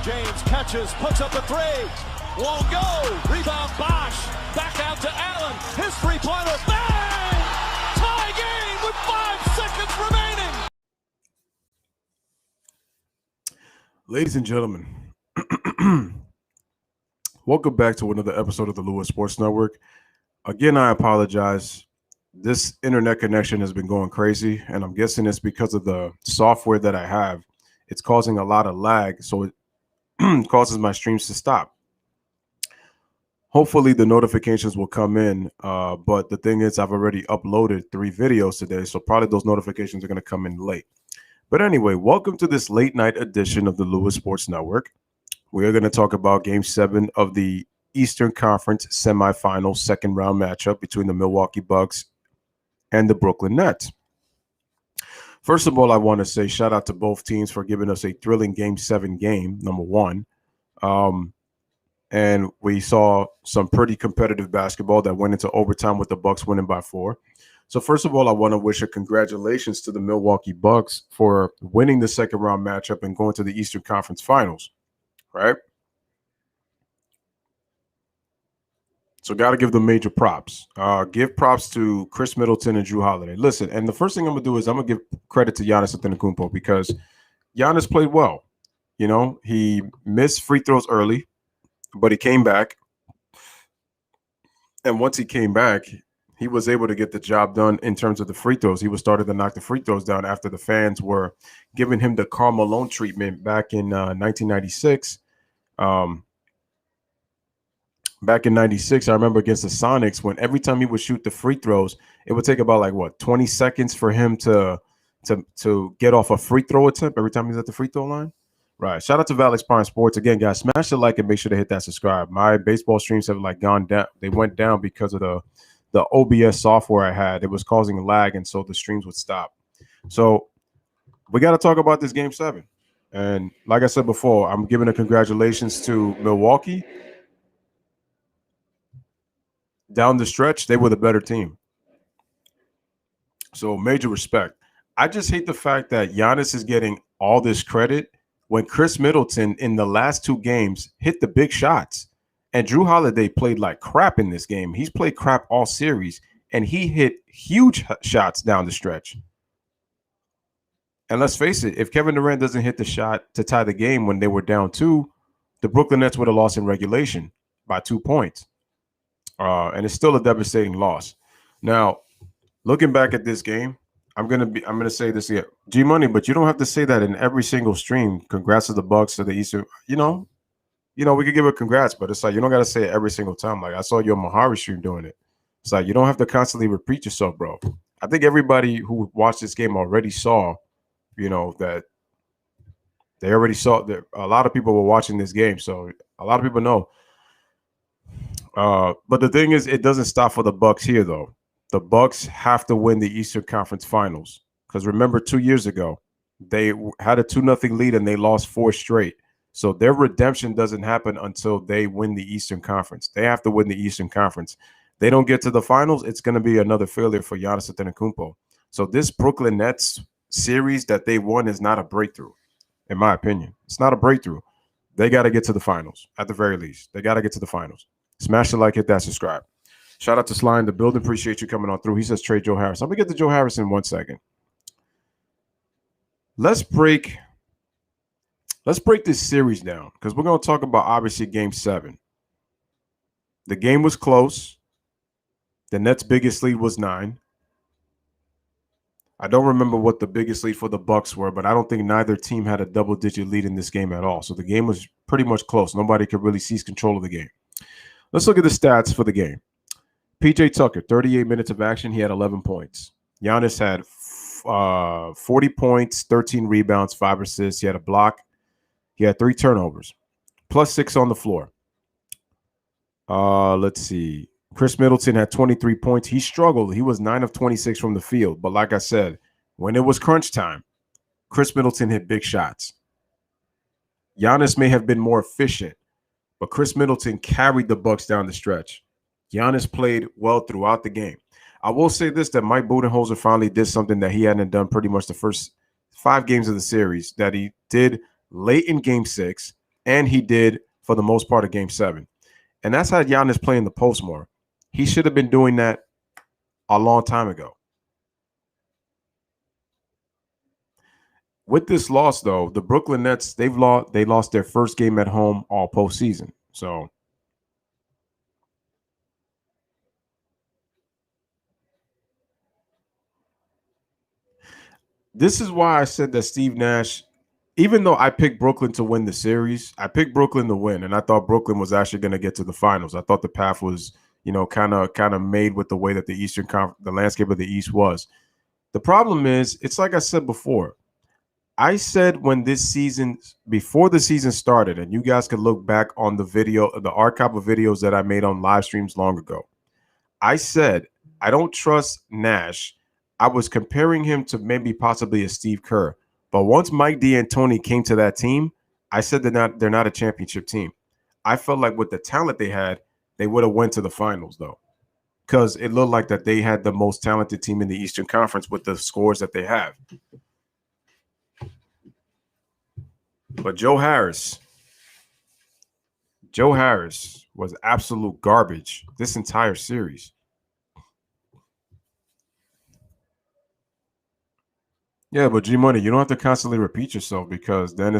James catches, puts up a three. Won't go. Rebound Bosch. Back out to Allen. His three-pointer. Bang! Tie game with 5 seconds remaining. Ladies and gentlemen, welcome back to another episode of the Louis Sports Network. Again, I apologize. This internet connection has been going crazy, and I'm guessing it's because of the software that I have. It's causing a lot of lag, so it causes my streams to stop. Hopefully, the notifications will come in, but the thing is, I've already uploaded 3 videos today, so probably those notifications are going to come in late. But anyway, welcome to this late night edition of the Louis Sports Network. We are going to talk about Game 7 of the Eastern Conference semifinal second round matchup between the Milwaukee Bucks and the Brooklyn Nets. First of all, I want to say shout out to both teams for giving us a thrilling Game 7 game, number one. And we saw some pretty competitive basketball that went into overtime with the Bucks winning by 4. So first of all, I want to wish a congratulations to the Milwaukee Bucks for winning the second round matchup and going to the Eastern Conference Finals, right? So got to give them major props. Give props to Chris Middleton and Drew Holiday. Listen, and the first thing I'm going to do is I'm going to give credit to Giannis Antetokounmpo because Giannis played well. You know, he missed free throws early, but he came back. And once he came back, he was able to get the job done in terms of the free throws. He was starting to knock the free throws down after the fans were giving him the Karl Malone treatment back in 1996. Back in 96, I remember against the Sonics when every time he would shoot the free throws, it would take about 20 seconds for him to get off a free throw attempt every time he's at the free throw line. Right. Shout out to Valley Prime Sports. Again, guys, smash the like and make sure to hit that subscribe. My baseball streams have gone down. They went down because of the OBS software I had. It was causing lag, and so the streams would stop. So we got to talk about this Game 7. And like I said before, I'm giving a congratulations to Milwaukee. Down the stretch, they were the better team. So major respect. I just hate the fact that Giannis is getting all this credit when Chris Middleton in the last 2 games hit the big shots. And Drew Holiday played like crap in this game. He's played crap all series, and he hit huge shots down the stretch. And let's face it, if Kevin Durant doesn't hit the shot to tie the game when they were down 2, the Brooklyn Nets would have lost in regulation by 2 points. And it's still a devastating loss. Now, looking back at this game, I'm gonna say this here, G Money, but you don't have to say that in every single stream. Congrats to the Bucks to the Eastern. You know, we could give a congrats, but it's like you don't gotta say it every single time. Like I saw your Mahari stream doing it. It's like you don't have to constantly repeat yourself, bro. I think everybody who watched this game already saw, that they already saw that a lot of people were watching this game, so a lot of people know. But the thing is, it doesn't stop for the Bucks here, though. The Bucks have to win the Eastern Conference Finals because remember, 2 years ago, they had a 2-0 lead and they lost 4 straight. So their redemption doesn't happen until they win the Eastern Conference. They have to win the Eastern Conference. They don't get to the finals, it's going to be another failure for Giannis Antetokounmpo. So this Brooklyn Nets series that they won is not a breakthrough, in my opinion. It's not a breakthrough. They got to get to the finals at the very least. They got to get to the finals. Smash the like, hit that subscribe. Shout out to Sly in the building. Appreciate you coming on through. He says trade Joe Harris. I'm going to get to Joe Harris in 1 second. Let's break this series down because we're going to talk about, obviously, Game 7. The game was close. The Nets' biggest lead was 9. I don't remember what the biggest lead for the Bucks were, but I don't think neither team had a double-digit lead in this game at all. So the game was pretty much close. Nobody could really seize control of the game. Let's look at the stats for the game. PJ Tucker, 38 minutes of action. He had 11 points. Giannis had 40 points, 13 rebounds, 5 assists. He had a block. He had 3 turnovers, plus 6 on the floor. Let's see. Chris Middleton had 23 points. He struggled. He was 9 of 26 from the field. But like I said, when it was crunch time, Chris Middleton hit big shots. Giannis may have been more efficient, but Chris Middleton carried the Bucks down the stretch. Giannis played well throughout the game. I will say this, that Mike Budenholzer finally did something that he hadn't done pretty much the first 5 games of the series, that he did late in Game 6. and he did for the most part of Game 7. And that's how Giannis playing the post more. He should have been doing that a long time ago. With this loss, though, the Brooklyn Nets, they lost their first game at home all postseason. So this is why I said that Steve Nash, even though I picked Brooklyn to win the series, I picked Brooklyn to win, and I thought Brooklyn was actually going to get to the finals. I thought the path was, kind of made with the way that the landscape of the East was. The problem is, it's like I said before. I said before the season started, and you guys could look back on the archive of videos that I made on live streams long ago. I said, I don't trust Nash. I was comparing him to maybe possibly a Steve Kerr. But once Mike D'Antoni came to that team, I said they're not a championship team. I felt like with the talent they had, they would have went to the finals, though. Because it looked like that they had the most talented team in the Eastern Conference with the scores that they have. But Joe Harris was absolute garbage this entire series. Yeah, but G Money, you don't have to constantly repeat yourself, because then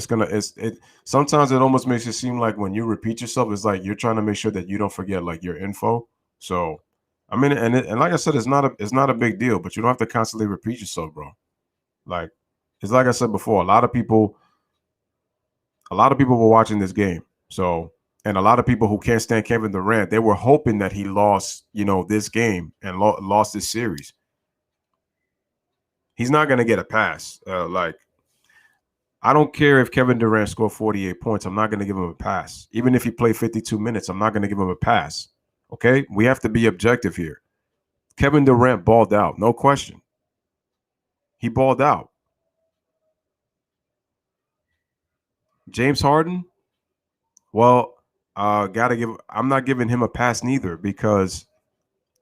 sometimes it almost makes it seem like when you repeat yourself, it's like you're trying to make sure that you don't forget like your info. So I mean, and like I said, it's not a big deal, but you don't have to constantly repeat yourself, bro. Like, it's like I said before, a lot of people were watching this game. So, and a lot of people who can't stand Kevin Durant, they were hoping that he lost, this game and lost this series. He's not going to get a pass. I don't care if Kevin Durant scored 48 points. I'm not going to give him a pass. Even if he played 52 minutes, I'm not going to give him a pass. Okay? We have to be objective here. Kevin Durant balled out. No question. He balled out. James Harden, well, I'm not giving him a pass neither, because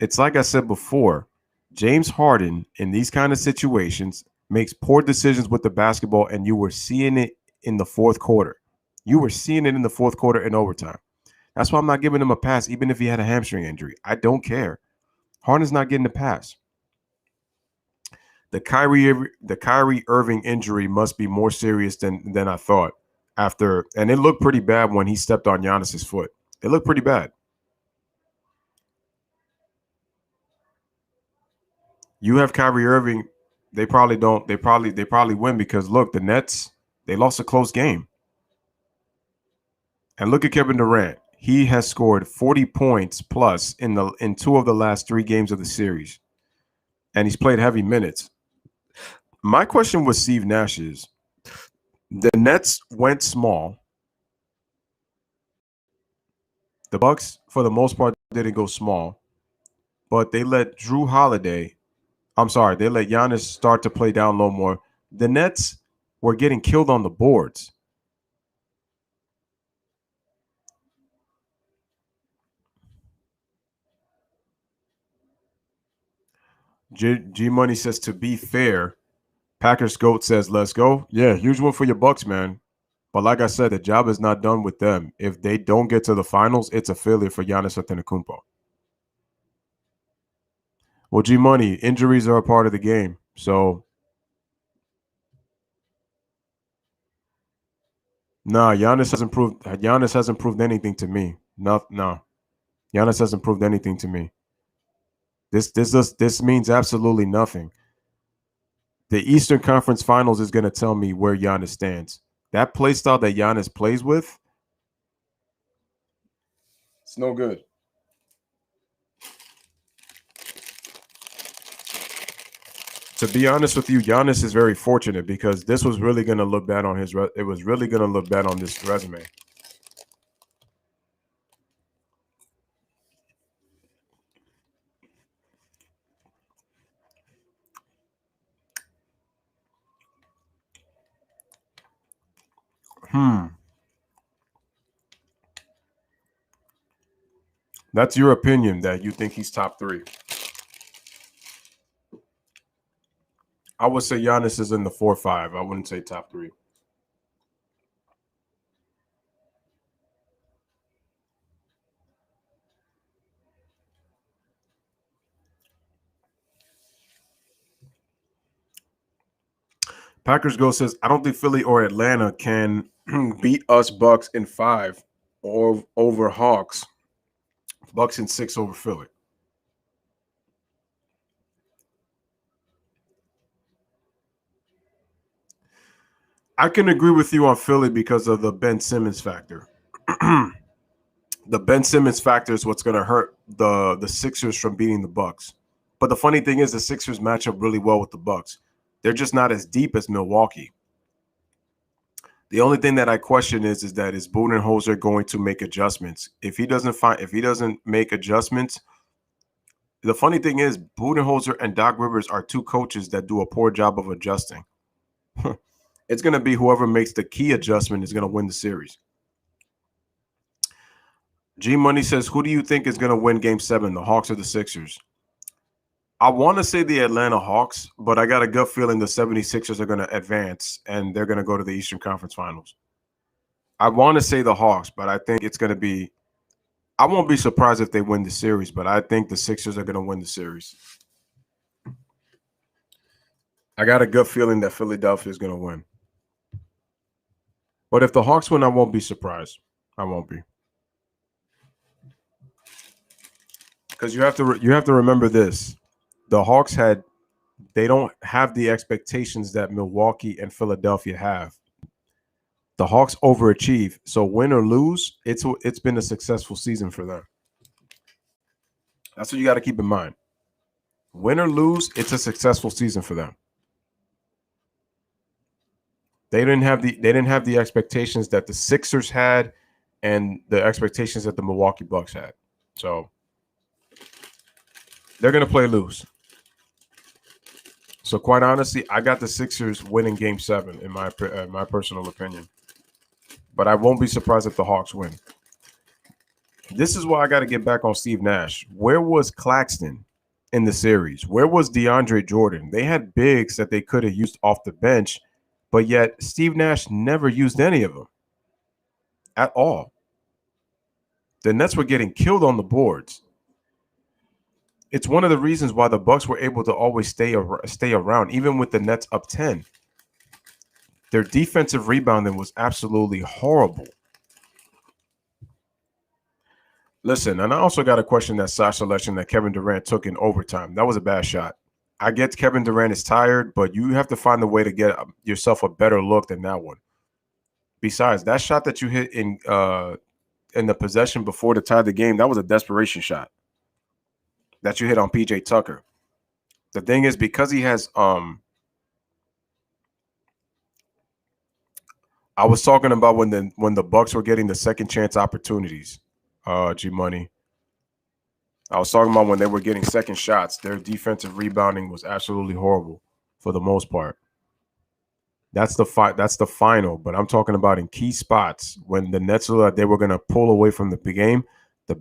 it's like I said before, James Harden in these kind of situations makes poor decisions with the basketball, and you were seeing it in the fourth quarter. You were seeing it in the fourth quarter in overtime. That's why I'm not giving him a pass, even if he had a hamstring injury. I don't care. Harden's not getting a pass. The Kyrie Irving injury must be more serious than I thought. And it looked pretty bad when he stepped on Giannis's foot. It looked pretty bad. You have Kyrie Irving. They probably don't. They probably win, because look, the Nets, they lost a close game. And look at Kevin Durant. He has scored 40 points plus in 2 of the last 3 games of the series, and he's played heavy minutes. My question with Steve Nash is, the Nets went small. The Bucks, for the most part, didn't go small, but they let Giannis start to play down low more. The Nets were getting killed on the boards. G Money says, to be fair, Packers Goat says, let's go. Yeah, huge one for your Bucks, man. But like I said, the job is not done with them. If they don't get to the finals, it's a failure for Giannis Antetokounmpo. Well, G Money, injuries are a part of the game. So, nah, Giannis hasn't proved anything to me. No. Giannis hasn't proved anything to me. This means absolutely nothing. The Eastern Conference Finals is going to tell me where Giannis stands. That play style that Giannis plays with, it's no good. To be honest with you, Giannis is very fortunate, because this was really going to look bad on it was really going to look bad on this resume. That's your opinion, that you think he's top 3. I would say Giannis is in the 4-5. I wouldn't say top 3. Packers Go says, I don't think Philly or Atlanta can beat us Bucks in 5 or over Hawks. Bucks in 6 over Philly. I can agree with you on Philly because of the Ben Simmons factor. The Ben Simmons factor is what's going to hurt the Sixers from beating the Bucks. But the funny thing is the Sixers match up really well with the Bucks. They're just not as deep as Milwaukee. The only thing that I question is that is Budenholzer going to make adjustments? If he doesn't make adjustments, the funny thing is Budenholzer and Doc Rivers are two coaches that do a poor job of adjusting. It's going to be whoever makes the key adjustment is going to win the series. G Money says, who do you think is going to win Game 7, the Hawks or the Sixers? I want to say the Atlanta Hawks, but I got a gut feeling the 76ers are going to advance and they're going to go to the Eastern Conference Finals. I want to say the Hawks, but I think it's going to be – I won't be surprised if they win the series, but I think the Sixers are going to win the series. I got a gut feeling that Philadelphia is going to win. But if the Hawks win, I won't be surprised. I won't be. Because you have to remember this. The Hawks they don't have the expectations that Milwaukee and Philadelphia have. The Hawks overachieve. So win or lose, it's been a successful season for them. That's what you got to keep in mind. Win or lose, it's a successful season for them. They didn't have the expectations that the Sixers had and the expectations that the Milwaukee Bucks had. So they're going to play loose. So quite honestly, I got the Sixers winning Game 7 in my personal opinion. But I won't be surprised if the Hawks win. This is why I got to get back on Steve Nash. Where was Claxton in the series? Where was DeAndre Jordan? They had bigs that they could have used off the bench, but yet Steve Nash never used any of them at all. The Nets were getting killed on the boards. It's one of the reasons why the Bucks were able to always stay around, even with the Nets up 10. Their defensive rebounding was absolutely horrible. Listen, and I also got a question that Sasha selection that Kevin Durant took in overtime. That was a bad shot. I get Kevin Durant is tired, but you have to find a way to get yourself a better look than that one. Besides, that shot that you hit in the possession before to tie the game, that was a desperation shot that you hit on PJ Tucker. The thing is, because he has I was talking about when the Bucks were getting the second chance opportunities, G Money. I was talking about when they were getting second shots, their defensive rebounding was absolutely horrible for the most part. That's the final, but I'm talking about in key spots when the Nets thought they were going to pull away from the game. The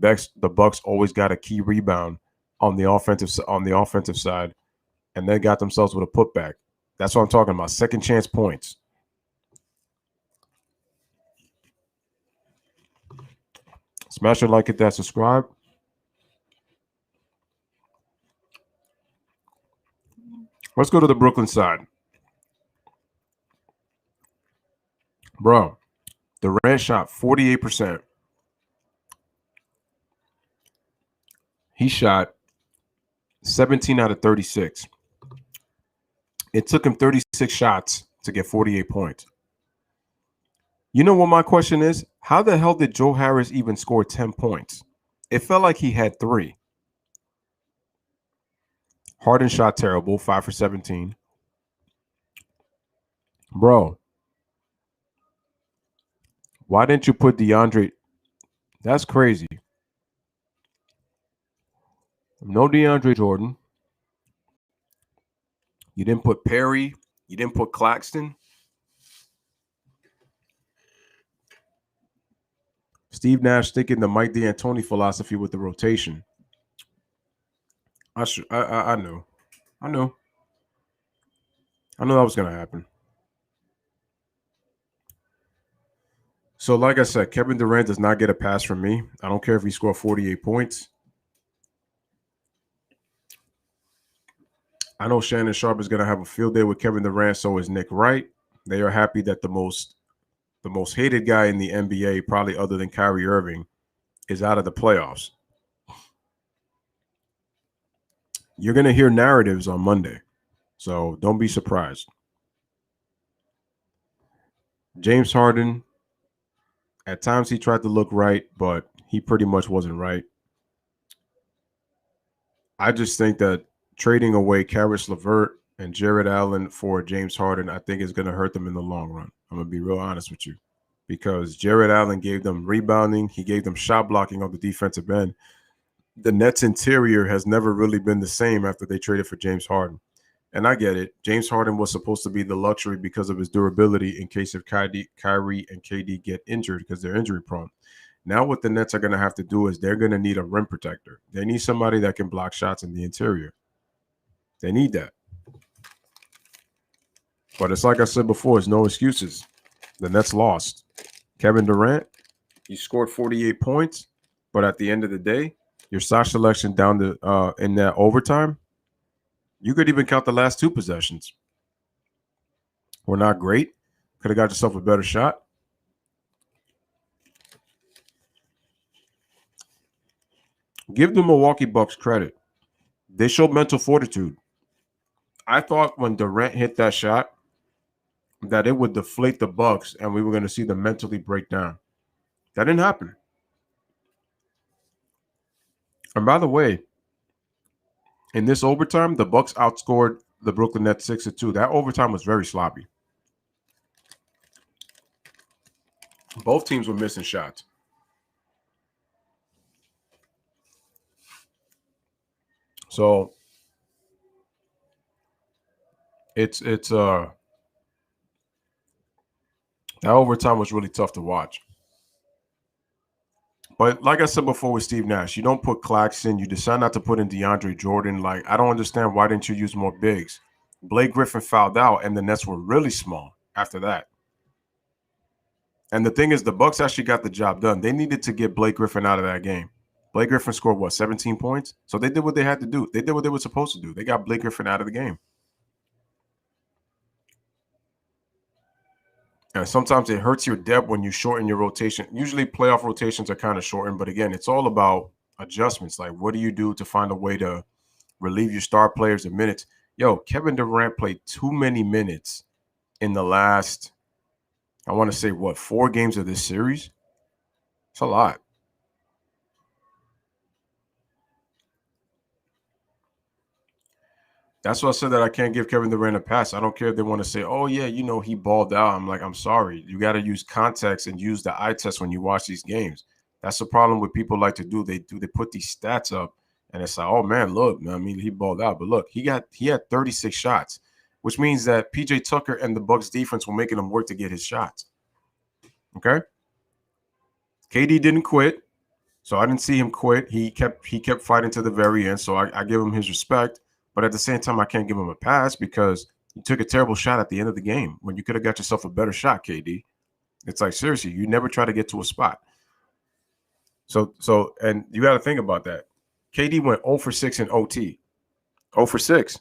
Bucks always got a key rebound on the offensive side, and they got themselves with a putback. That's what I'm talking about. Second chance points. Smash it, like it, that, subscribe. Let's go to the Brooklyn side. Bro, Durant shot 48%. He shot 17 out of 36. It took him 36 shots to get 48 points. You know what my question is? How the hell did Joe Harris even score 10 points? It felt like he had 3. Harden shot terrible, 5 for 17. Bro, why didn't you put DeAndre? That's crazy. No DeAndre Jordan. You didn't put Perry. You didn't put Claxton. Steve Nash sticking the Mike D'Antoni philosophy with the rotation. I knew that was going to happen. So, like I said, Kevin Durant does not get a pass from me. I don't care if he scored 48 points. I know Shannon Sharp is going to have a field day with Kevin Durant. So is Nick Wright. They are happy that the most hated guy in the NBA, probably other than Kyrie Irving, is out of the playoffs. You're going to hear narratives on Monday, so don't be surprised. James Harden, at times he tried to look right, but he pretty much wasn't right. I just think that trading away Karis LeVert and Jared Allen for James Harden, I think is going to hurt them in the long run. I'm going to be real honest with you, because Jared Allen gave them rebounding. He gave them shot blocking on the defensive end. The Nets interior has never really been the same after they traded for James Harden. And I get it. James Harden was supposed to be the luxury because of his durability in case if Kyrie and KD get injured, because they're injury prone. Now what the Nets are going to have to do is they're going to need a rim protector. They need somebody that can block shots in the interior. They need that. But it's like I said before, it's no excuses. The Nets lost. Kevin Durant, he scored 48 points, but at the end of the day, your shot selection down to in that overtime, you could even count the last two possessions. Were not great. Could have got yourself a better shot. Give the Milwaukee Bucks credit. They showed mental fortitude. I thought when Durant hit that shot that it would deflate the Bucks and we were going to see them mentally break down. That didn't happen. And by the way, in this overtime, the Bucks outscored the Brooklyn Nets 6-2. That overtime was very sloppy. Both teams were missing shots. So that overtime was really tough to watch. But like I said before with Steve Nash, you don't put Claxton. You decide not to put in DeAndre Jordan. Like, I don't understand, why didn't you use more bigs? Blake Griffin fouled out, and the Nets were really small after that. And the thing is, the Bucks actually got the job done. They needed to get Blake Griffin out of that game. Blake Griffin scored, 17 points? So they did what they had to do. They did what they were supposed to do. They got Blake Griffin out of the game. And sometimes it hurts your depth when you shorten your rotation. Usually playoff rotations are kind of shortened, but again, it's all about adjustments. Like, what do you do to find a way to relieve your star players in minutes? Yo, Kevin Durant played too many minutes in the last, I want to say, 4 games of this series? It's a lot. That's why I said that I can't give Kevin Durant a pass. I don't care if they want to say, oh, yeah, he balled out. I'm like, I'm sorry. You got to use context and use the eye test when you watch these games. That's the problem with people like to do. They put these stats up, and it's like, oh, man, look, man, I mean, he balled out. But look, he had 36 shots, which means that P.J. Tucker and the Bucks defense were making him work to get his shots. Okay? KD didn't quit, so I didn't see him quit. He kept fighting to the very end, so I give him his respect. But at the same time, I can't give him a pass because you took a terrible shot at the end of the game when you could have got yourself a better shot, KD. It's like, seriously, you never try to get to a spot. So, and you got to think about that. KD went 0 for 6 in OT. 0 for 6.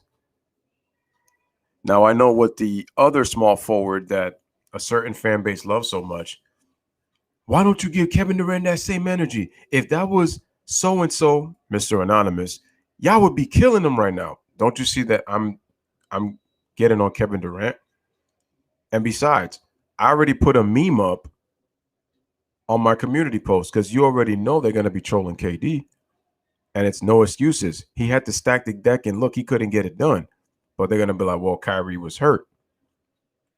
Now, I know what the other small forward that a certain fan base loves so much. Why don't you give Kevin Durant that same energy? If that was so-and-so, Mr. Anonymous, y'all would be killing him right now. Don't you see that I'm getting on Kevin Durant? And besides, I already put a meme up on my community post because you already know they're going to be trolling KD. And it's no excuses. He had to stack the deck, and look, he couldn't get it done. But they're going to be like, well, Kyrie was hurt.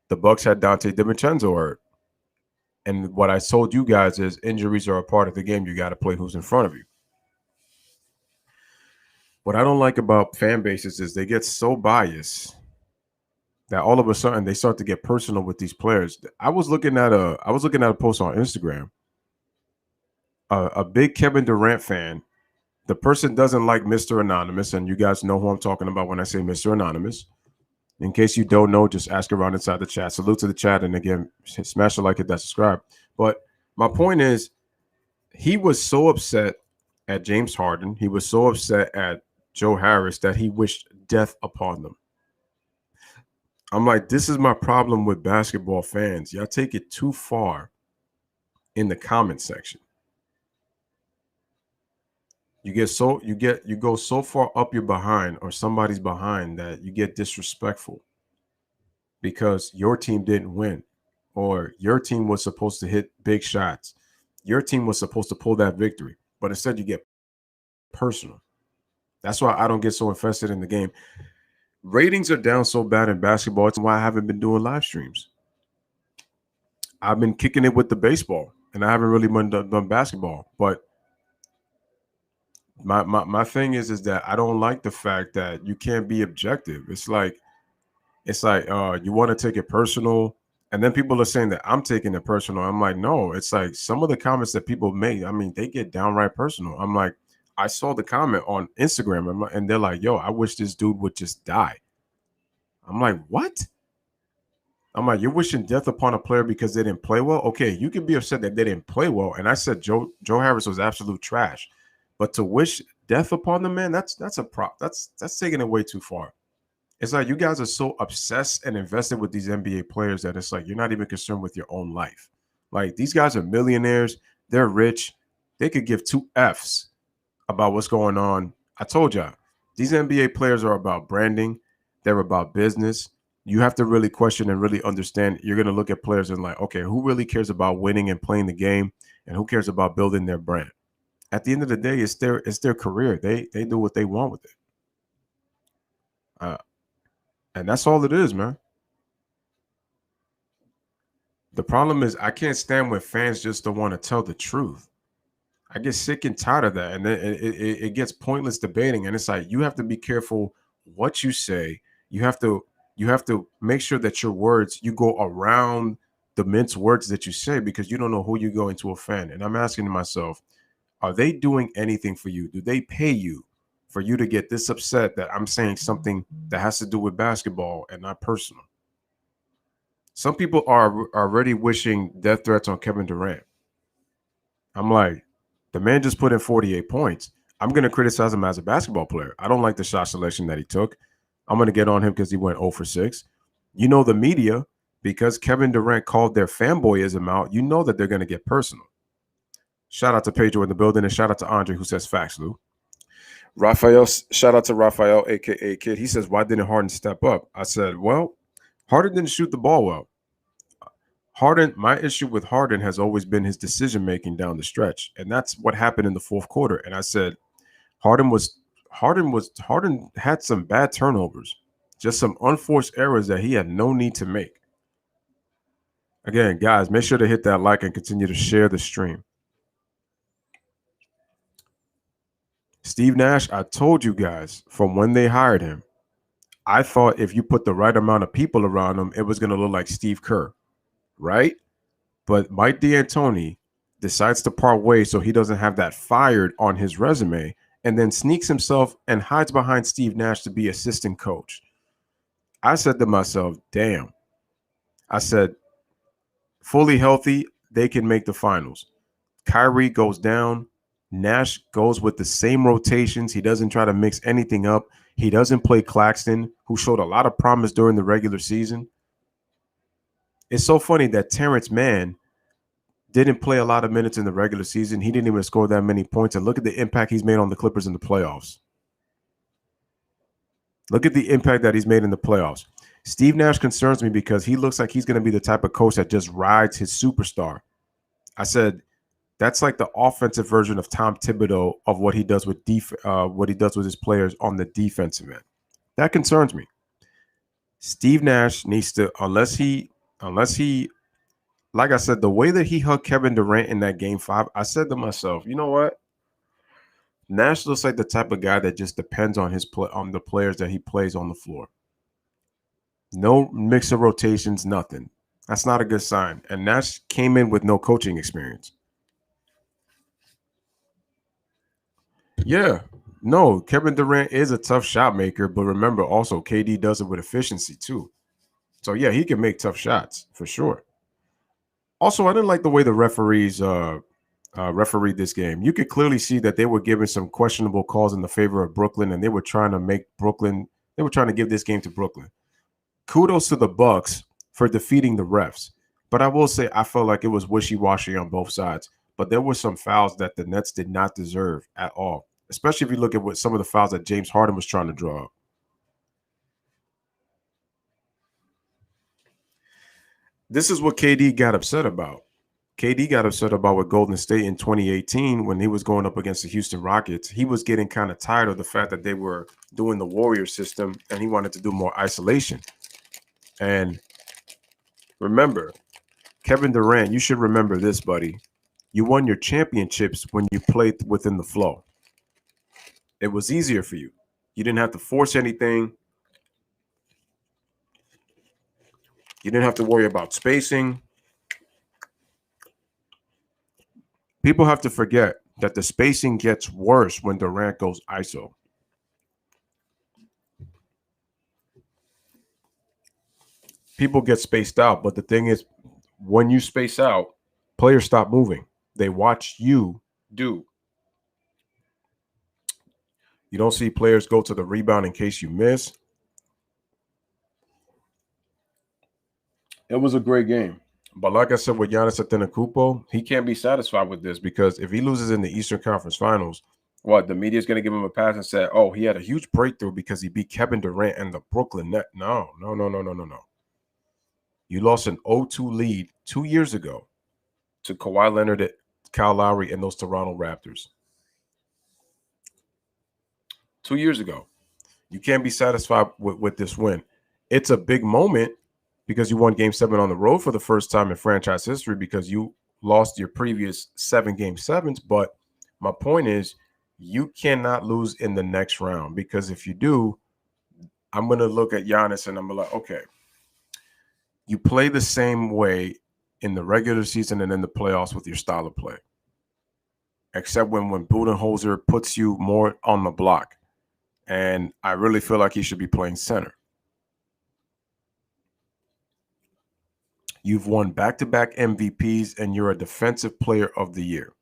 The Bucks had Dante DiVincenzo hurt. And what I told you guys is injuries are a part of the game. You got to play who's in front of you. What I don't like about fan bases is they get so biased that all of a sudden they start to get personal with these players. I was looking at a post on Instagram. A big Kevin Durant fan. The person doesn't like Mr. Anonymous, and you guys know who I'm talking about when I say Mr. Anonymous. In case you don't know, just ask around inside the chat. Salute to the chat, and again, smash the like, hit that subscribe. But my point is, he was so upset at James Harden. He was so upset at Joe Harris that he wished death upon them. I'm like, this is my problem with basketball fans. Y'all take it too far in the comment section. You go so far up your behind or somebody's behind that you get disrespectful because your team didn't win or your team was supposed to hit big shots. Your team was supposed to pull that victory, but instead you get personal. That's why I don't get so invested in the game. Ratings are down so bad in basketball. It's why I haven't been doing live streams. I've been kicking it with the baseball, and I haven't really done basketball. But my thing is that I don't like the fact that you can't be objective. It's like you want to take it personal, and then people are saying that I'm taking it personal. I'm like, no. It's like some of the comments that people make. I mean, they get downright personal. I'm like, I saw the comment on Instagram, and they're like, yo, I wish this dude would just die. I'm like, what? I'm like, you're wishing death upon a player because they didn't play well? Okay, you can be upset that they didn't play well. And I said Joe Harris was absolute trash. But to wish death upon the man, that's a prop. That's taking it way too far. It's like you guys are so obsessed and invested with these NBA players that it's like you're not even concerned with your own life. Like these guys are millionaires. They're rich. They could give two Fs about what's going on. I told y'all, these NBA players are about branding. They're about business. You have to really question and really understand. You're going to look at players and like, okay, who really cares about winning and playing the game, and who cares about building their brand? At the end of the day, it's their career. They do what they want with it, and that's all it is, man. The problem is I can't stand when fans just don't want to tell the truth. I get sick and tired of that, and then it gets pointless debating. And it's like you have to be careful what you say. You have to make sure that your words, you go around the mince words that you say because you don't know who you're going to offend. And I'm asking myself, are they doing anything for you? Do they pay you for you to get this upset that I'm saying something that has to do with basketball and not personal? Some people are already wishing death threats on Kevin Durant. I'm like, the man just put in 48 points. I'm going to criticize him as a basketball player. I don't like the shot selection that he took. I'm going to get on him because he went 0 for 6. You know, the media, because Kevin Durant called their fanboyism out, you know that they're going to get personal. Shout out to Pedro in the building, and shout out to Andre who says facts, Lou. Raphael, shout out to Raphael, a.k.a. Kid. He says, why didn't Harden step up? I said, well, Harden didn't shoot the ball well. My issue with Harden has always been his decision-making down the stretch, and that's what happened in the fourth quarter. And I said, Harden had some bad turnovers, just some unforced errors that he had no need to make. Again, guys, make sure to hit that like and continue to share the stream. Steve Nash, I told you guys from when they hired him, I thought if you put the right amount of people around him, it was going to look like Steve Kerr, right? But Mike D'Antoni decides to part ways so he doesn't have that fired on his resume, and then sneaks himself and hides behind Steve Nash to be assistant coach. I said to myself, damn. I said, fully healthy, they can make the finals. Kyrie goes down. Nash goes with the same rotations. He doesn't try to mix anything up. He doesn't play Claxton, who showed a lot of promise during the regular season. It's so funny that Terrence Mann didn't play a lot of minutes in the regular season. He didn't even score that many points. And look at the impact he's made on the Clippers in the playoffs. Look at the impact that he's made in the playoffs. Steve Nash concerns me because he looks like he's going to be the type of coach that just rides his superstar. I said, that's like the offensive version of Tom Thibodeau of what he does with what he does with his players on the defensive end. That concerns me. Steve Nash needs to, unless he, like I said, the way that he hugged Kevin Durant in that game 5, I said to myself, you know what? Nash looks like the type of guy that just depends on on the players that he plays on the floor. No mix of rotations, nothing. That's not a good sign. And Nash came in with no coaching experience. Yeah, no, Kevin Durant is a tough shot maker, but remember also KD does it with efficiency too. So yeah, he can make tough shots for sure. Also, I didn't like the way the referees refereed this game. You could clearly see that they were giving some questionable calls in the favor of Brooklyn, and they were trying to give this game to Brooklyn. Kudos to the Bucks for defeating the refs. But I will say I felt like it was wishy-washy on both sides. But there were some fouls that the Nets did not deserve at all, especially if you look at what some of the fouls that James Harden was trying to draw up. This is what KD got upset about. KD got upset about with Golden State in 2018 when he was going up against the Houston Rockets. He was getting kind of tired of the fact that they were doing the Warrior system, and he wanted to do more isolation. And remember, Kevin Durant, you should remember this, buddy. You won your championships when you played within the flow. It was easier for you. You didn't have to force anything. You didn't have to worry about spacing. People have to forget that the spacing gets worse when Durant goes ISO. People get spaced out, but the thing is, when you space out, players stop moving. They watch you do. You don't see players go to the rebound in case you miss. It was a great game. But like I said with Giannis Antetokounmpo, he can't be satisfied with this because if he loses in the Eastern Conference Finals, what, the media is going to give him a pass and say, oh, he had a huge breakthrough because he beat Kevin Durant and the Brooklyn Nets. No. You lost an 0-2 lead 2 years ago to Kawhi Leonard, Kyle Lowry, and those Toronto Raptors. 2 years ago. You can't be satisfied with this win. It's a big moment because you won Game 7 on the road for the first time in franchise history because you lost your previous 7 Game 7s. But my point is you cannot lose in the next round because if you do, I'm going to look at Giannis and I'm going to like, okay, you play the same way in the regular season and in the playoffs with your style of play, except when Budenholzer puts you more on the block. And I really feel like he should be playing center. You've won back-to-back MVPs and you're a defensive player of the year.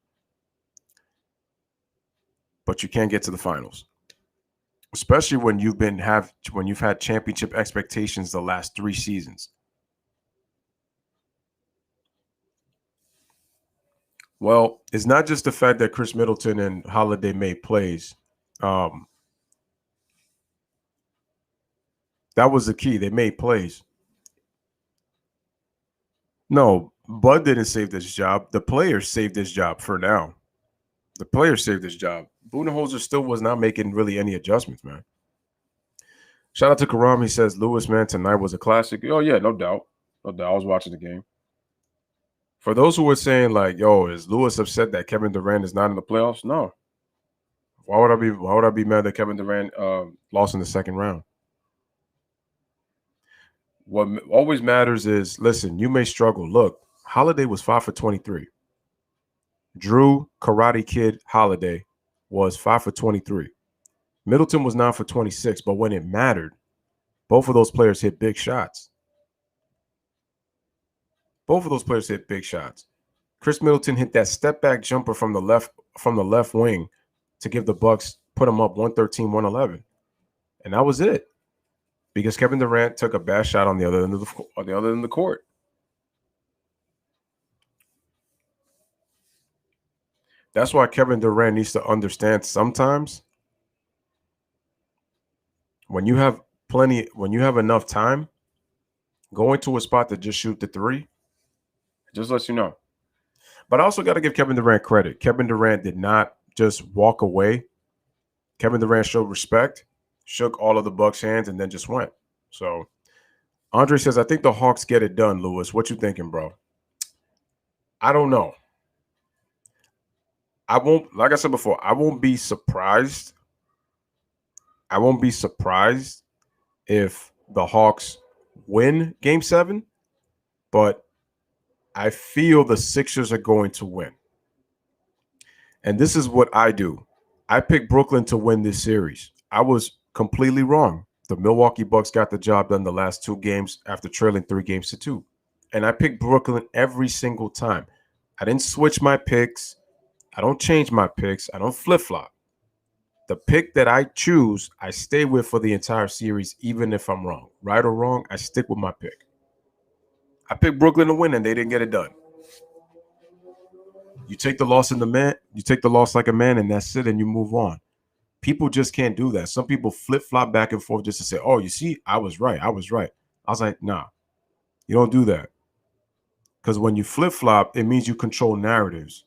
But you can't get to the finals. Especially when you've had championship expectations the last 3 seasons. Well, it's not just the fact that Chris Middleton and Holiday made plays. That was the key. They made plays. No, Bud didn't save this job. The players saved this job for now. The players saved this job. Budenholzer still was not making really any adjustments, man. Shout out to Karam. He says, Louis, man, tonight was a classic. Oh, yeah, no doubt. No doubt. I was watching the game. For those who were saying, like, yo, is Louis upset that Kevin Durant is not in the playoffs? No. Why would I be mad that Kevin Durant lost in the second round? What always matters is, listen, you may struggle. Look, Holiday was 5 for 23. Drew Karate Kid Holiday was 5 for 23. Middleton was 9 for 26, but when it mattered, both of those players hit big shots. Both of those players hit big shots. Chris Middleton hit that step back jumper from the left wing to give the Bucks, put them up 113-111. And that was it. Because Kevin Durant took a bad shot on the other end of the court. That's why Kevin Durant needs to understand sometimes when you have enough time, going to a spot to just shoot the 3, it just lets you know. But I also got to give Kevin Durant credit. Kevin Durant did not just walk away. Kevin Durant showed respect, shook all of the Bucks' hands, and then just went. So Andre says, I think the Hawks get it done, Louis. What you thinking, bro? I don't know. Like I said before, I won't be surprised. I won't be surprised if the Hawks win Game 7, but I feel the Sixers are going to win. And this is what I do. I picked Brooklyn to win this series. I was completely wrong. The Milwaukee Bucks got the job done the last 2 games after trailing 3-2. And I picked Brooklyn every single time. I didn't switch my picks. I don't change my picks. I don't flip-flop. The pick that I choose, I stay with for the entire series, even if I'm wrong. Right or wrong, I stick with my pick. I picked Brooklyn to win, and they didn't get it done. You take the loss you take the loss like a man, and that's it, and you move on. People just can't do that. Some people flip-flop back and forth just to say, oh, you see, I was right. I was right. I was like, nah, you don't do that. Because when you flip-flop, it means you control narratives.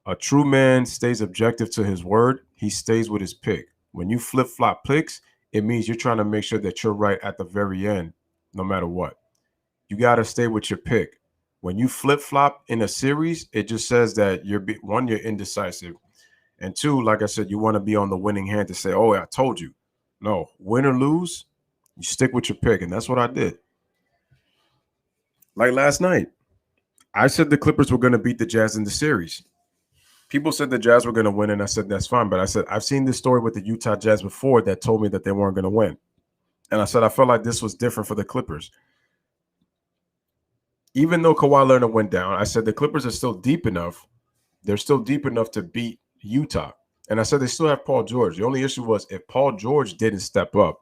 A true man stays objective to his word. He stays with his pick. When you flip-flop picks, it means you're trying to make sure that you're right at the very end, no matter what. You got to stay with your pick. When you flip-flop in a series, it just says that you're indecisive. And two, like I said, you want to be on the winning hand to say, oh, I told you. No, win or lose, you stick with your pick. And that's what I did. Like last night, I said the Clippers were going to beat the Jazz in the series. People said the Jazz were going to win, and I said, that's fine. But I said, I've seen this story with the Utah Jazz before that told me that they weren't going to win. And I said, I felt like this was different for the Clippers. Even though Kawhi Leonard went down, I said the Clippers are still deep enough. They're still deep enough to beat Utah. And I said they still have Paul George. The only issue was if Paul George didn't step up,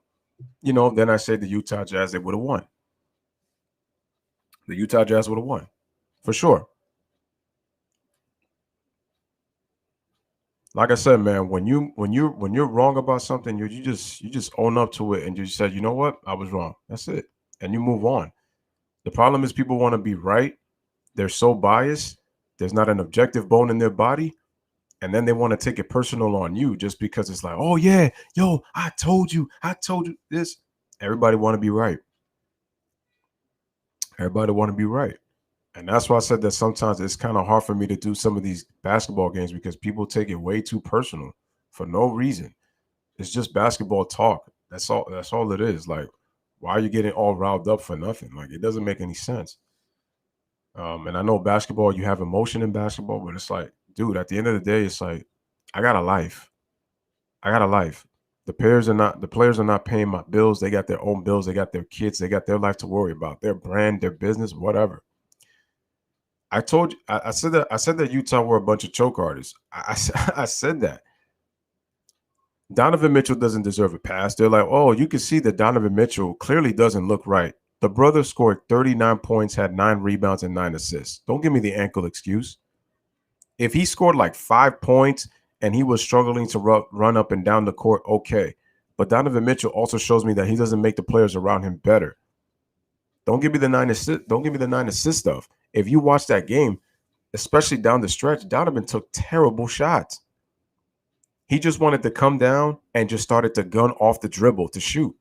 then I said the Utah Jazz, they would have won. The Utah Jazz would have won, for sure. Like I said, man, when you're wrong about something, you just own up to it and you said, you know what, I was wrong. That's it, and you move on. The problem is people want to be right. They're so biased. There's not an objective bone in their body. And then they want to take it personal on you just because it's like, oh, yeah, yo, I told you this. Everybody want to be right. Everybody want to be right. And that's why I said that sometimes it's kind of hard for me to do some of these basketball games because people take it way too personal for no reason. It's just basketball talk. That's all it is. Like, why are you getting all riled up for nothing? Like, it doesn't make any sense. And I know basketball, you have emotion in basketball, but it's like, dude, at the end of the day, it's like, I got a life. The players are not paying my bills. They got their own bills. They got their kids. They got their life to worry about, their brand, their business, whatever. I told you, I said that Utah were a bunch of choke artists. I said that. Donovan Mitchell doesn't deserve a pass. They're like, oh, you can see that Donovan Mitchell clearly doesn't look right. The brother scored 39 points, had 9 rebounds, and 9 assists. Don't give me the ankle excuse. If he scored like 5 points and he was struggling to run up and down the court, okay. But Donovan Mitchell also shows me that he doesn't make the players around him better. Don't give me the 9 assist stuff. If you watch that game, especially down the stretch, Donovan took terrible shots. He just wanted to come down and just started to gun off the dribble to shoot.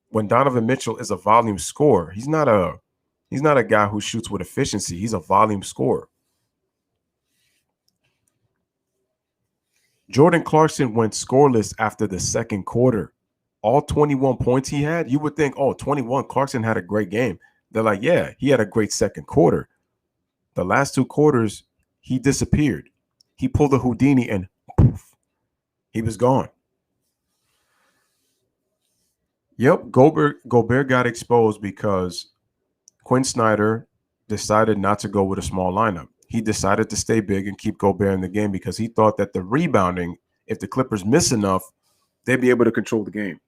When Donovan Mitchell is a volume scorer, he's not a guy who shoots with efficiency. He's a volume scorer. Jordan Clarkson went scoreless after the second quarter. All 21 points he had, you would think, oh, 21, Clarkson had a great game. They're like, yeah, he had a great second quarter. The last 2 quarters, he disappeared. He pulled a Houdini and poof, he was gone. Yep, Gobert got exposed because Quinn Snyder decided not to go with a small lineup. He decided to stay big and keep Gobert in the game because he thought that the rebounding, if the Clippers miss enough, they'd be able to control the game.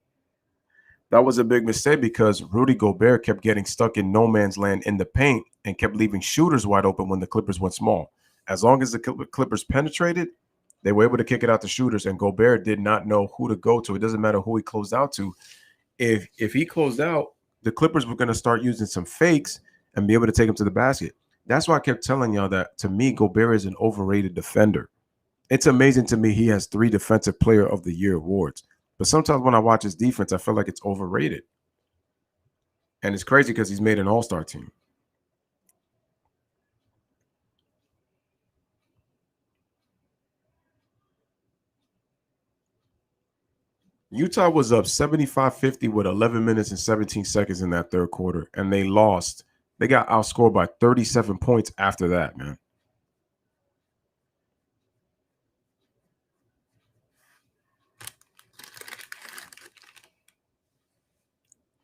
That was a big mistake because Rudy Gobert kept getting stuck in no man's land in the paint and kept leaving shooters wide open when the Clippers went small. As long as the Clippers penetrated, they were able to kick it out to shooters, and Gobert did not know who to go to. It doesn't matter who he closed out to. If he closed out, the Clippers were going to start using some fakes and be able to take him to the basket. That's why I kept telling y'all that, to me, Gobert is an overrated defender. It's amazing to me he has 3 Defensive Player of the Year awards. But sometimes when I watch his defense, I feel like it's overrated. And it's crazy because he's made an all-star team. Utah was up 75-50 with 11 minutes and 17 seconds in that third quarter, and they lost. They got outscored by 37 points after that, man.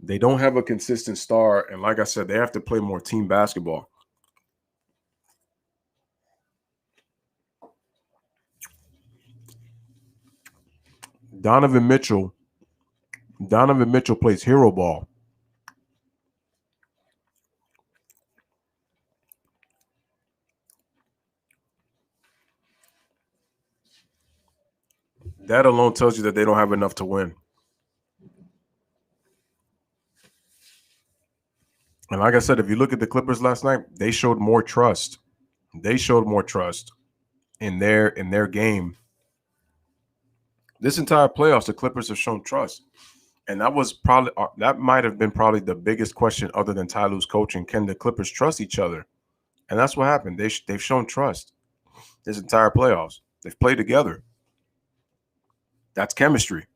They don't have a consistent star, and like I said, they have to play more team basketball. Donovan Mitchell plays hero ball. That alone tells you that they don't have enough to win. And like I said, if you look at the Clippers last night, they showed more trust. They showed more trust in their game. This entire playoffs, the Clippers have shown trust. And that might have been probably the biggest question other than Ty Lue's coaching. Can the Clippers trust each other? And that's what happened. They've shown trust this entire playoffs. They've played together. That's chemistry.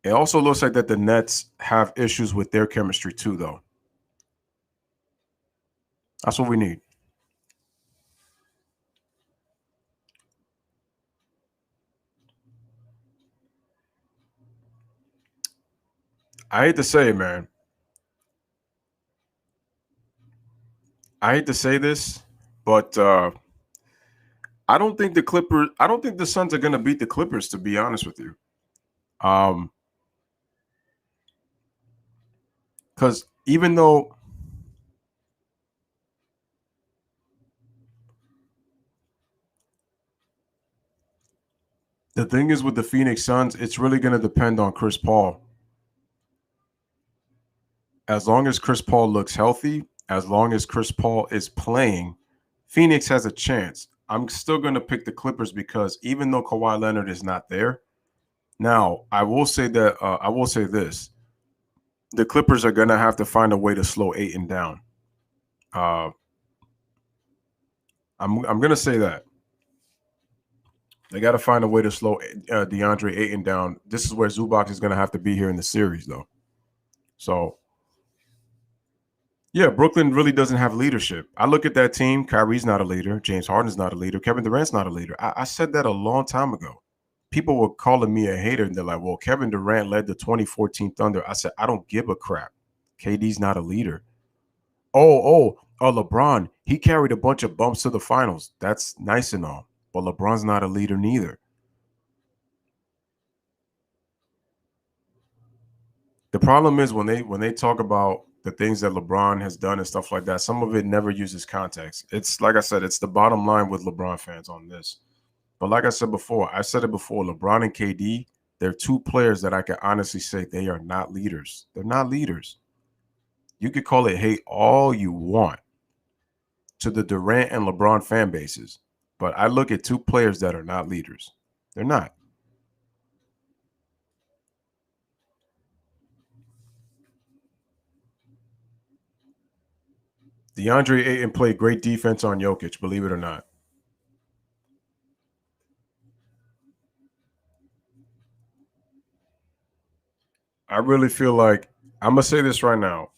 It also looks like that the Nets have issues with their chemistry too, though. That's what we need. I hate to say it, man. I hate to say this, but I don't think the Suns are going to beat the Clippers, to be honest with you. Because even though the thing is with the Phoenix Suns, it's really going to depend on Chris Paul. As long as Chris Paul looks healthy, as long as Chris Paul is playing, Phoenix has a chance. I'm still going to pick the Clippers because even though Kawhi Leonard is not there, now I will say this: the Clippers are going to have to find a way to slow Ayton down. I'm going to say that they got to find a way to slow DeAndre Ayton down. This is where Zubac is going to have to be here in the series, though. So. Yeah, Brooklyn really doesn't have leadership. I look at that team. Kyrie's not a leader. James Harden's not a leader. Kevin Durant's not a leader. I said that a long time ago. People were calling me a hater, and they're like, well, Kevin Durant led the 2014 Thunder. I said, I don't give a crap. KD's not a leader. LeBron, he carried a bunch of bumps to the finals. That's nice and all. But LeBron's not a leader neither. The problem is when they talk about the things that LeBron has done and stuff like that, some of it never uses context. It's like I said, it's the bottom line with LeBron fans on this. But like I said it before, LeBron and KD, they're two players that I can honestly say they are not leaders. They're not leaders. You could call it hate all you want to the Durant and LeBron fan bases. But I look at two players that are not leaders. They're not. DeAndre Ayton played great defense on Jokic, believe it or not. I really feel like, I'm going to say this right now.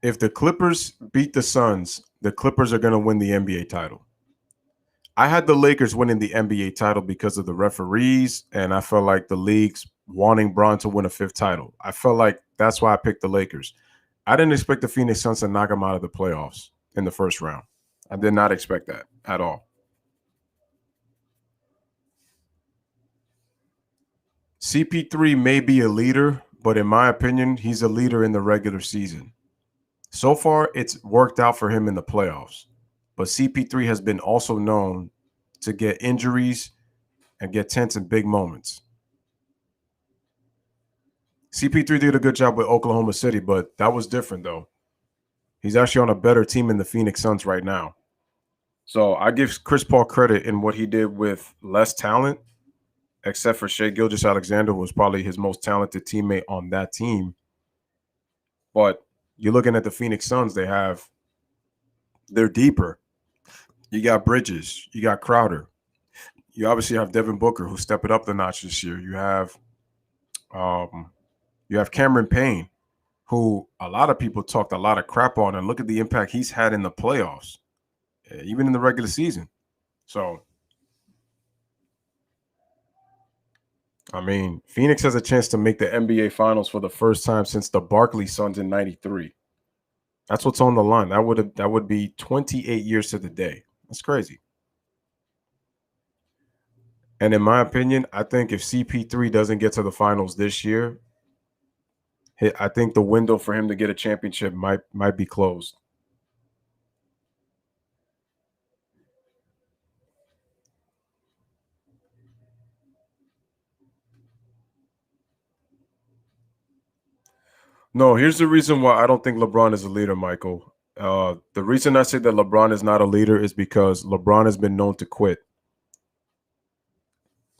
If the Clippers beat the Suns, the Clippers are going to win the NBA title. I had the Lakers winning the NBA title because of the referees, and I felt like the league's wanting Bron to win a fifth title. I felt like that's why I picked the Lakers. I didn't expect the Phoenix Suns to knock them out of the playoffs in the first round. I did not expect that at all. CP3 may be a leader, but in my opinion, he's a leader in the regular season. So far, it's worked out for him in the playoffs. But CP3 has been also known to get injuries and get tense in big moments. CP3 did a good job with Oklahoma City, but that was different, though. He's actually on a better team in the Phoenix Suns right now. So I give Chris Paul credit in what he did with less talent, except for Shai Gilgeous-Alexander, who was probably his most talented teammate on that team. But you're looking at the Phoenix Suns, they're deeper. You got Bridges, you got Crowder. You obviously have Devin Booker, who stepped it up the notch this year. You have Cameron Payne, who a lot of people talked a lot of crap on, and look at the impact he's had in the playoffs, even in the regular season. So, I mean, Phoenix has a chance to make the NBA Finals for the first time since the Barkley Suns in '93. That's what's on the line. That would be 28 years to the day. That's crazy. And in my opinion, I think if CP3 doesn't get to the finals this year, I think the window for him to get a championship might be closed. No, here's the reason why I don't think LeBron is a leader, Michael. The reason I say that LeBron is not a leader is because LeBron has been known to quit.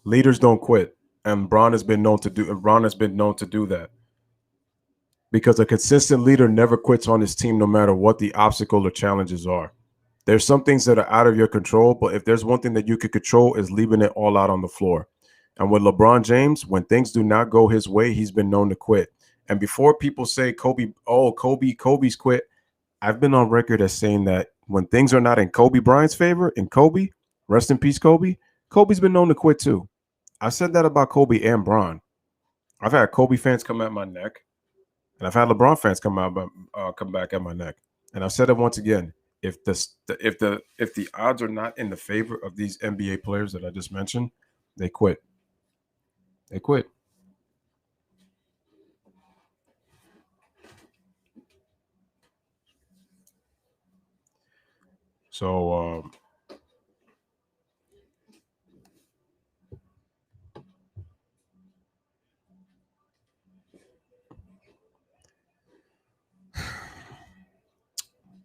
Leaders don't quit, and LeBron has been known to do. LeBron has been known to do that because a consistent leader never quits on his team, no matter what the obstacle or challenges are. There's some things that are out of your control, but if there's one thing that you can control is leaving it all out on the floor. And with LeBron James, when things do not go his way, he's been known to quit. And before people say Kobe's quit, I've been on record as saying that when things are not in Kobe Bryant's favor, rest in peace, Kobe's been known to quit too. I said that about Kobe and Bron. I've had Kobe fans come at my neck, and I've had LeBron fans come back at my neck. And I've said it once again: if the odds are not in the favor of these NBA players that I just mentioned, they quit. They quit. So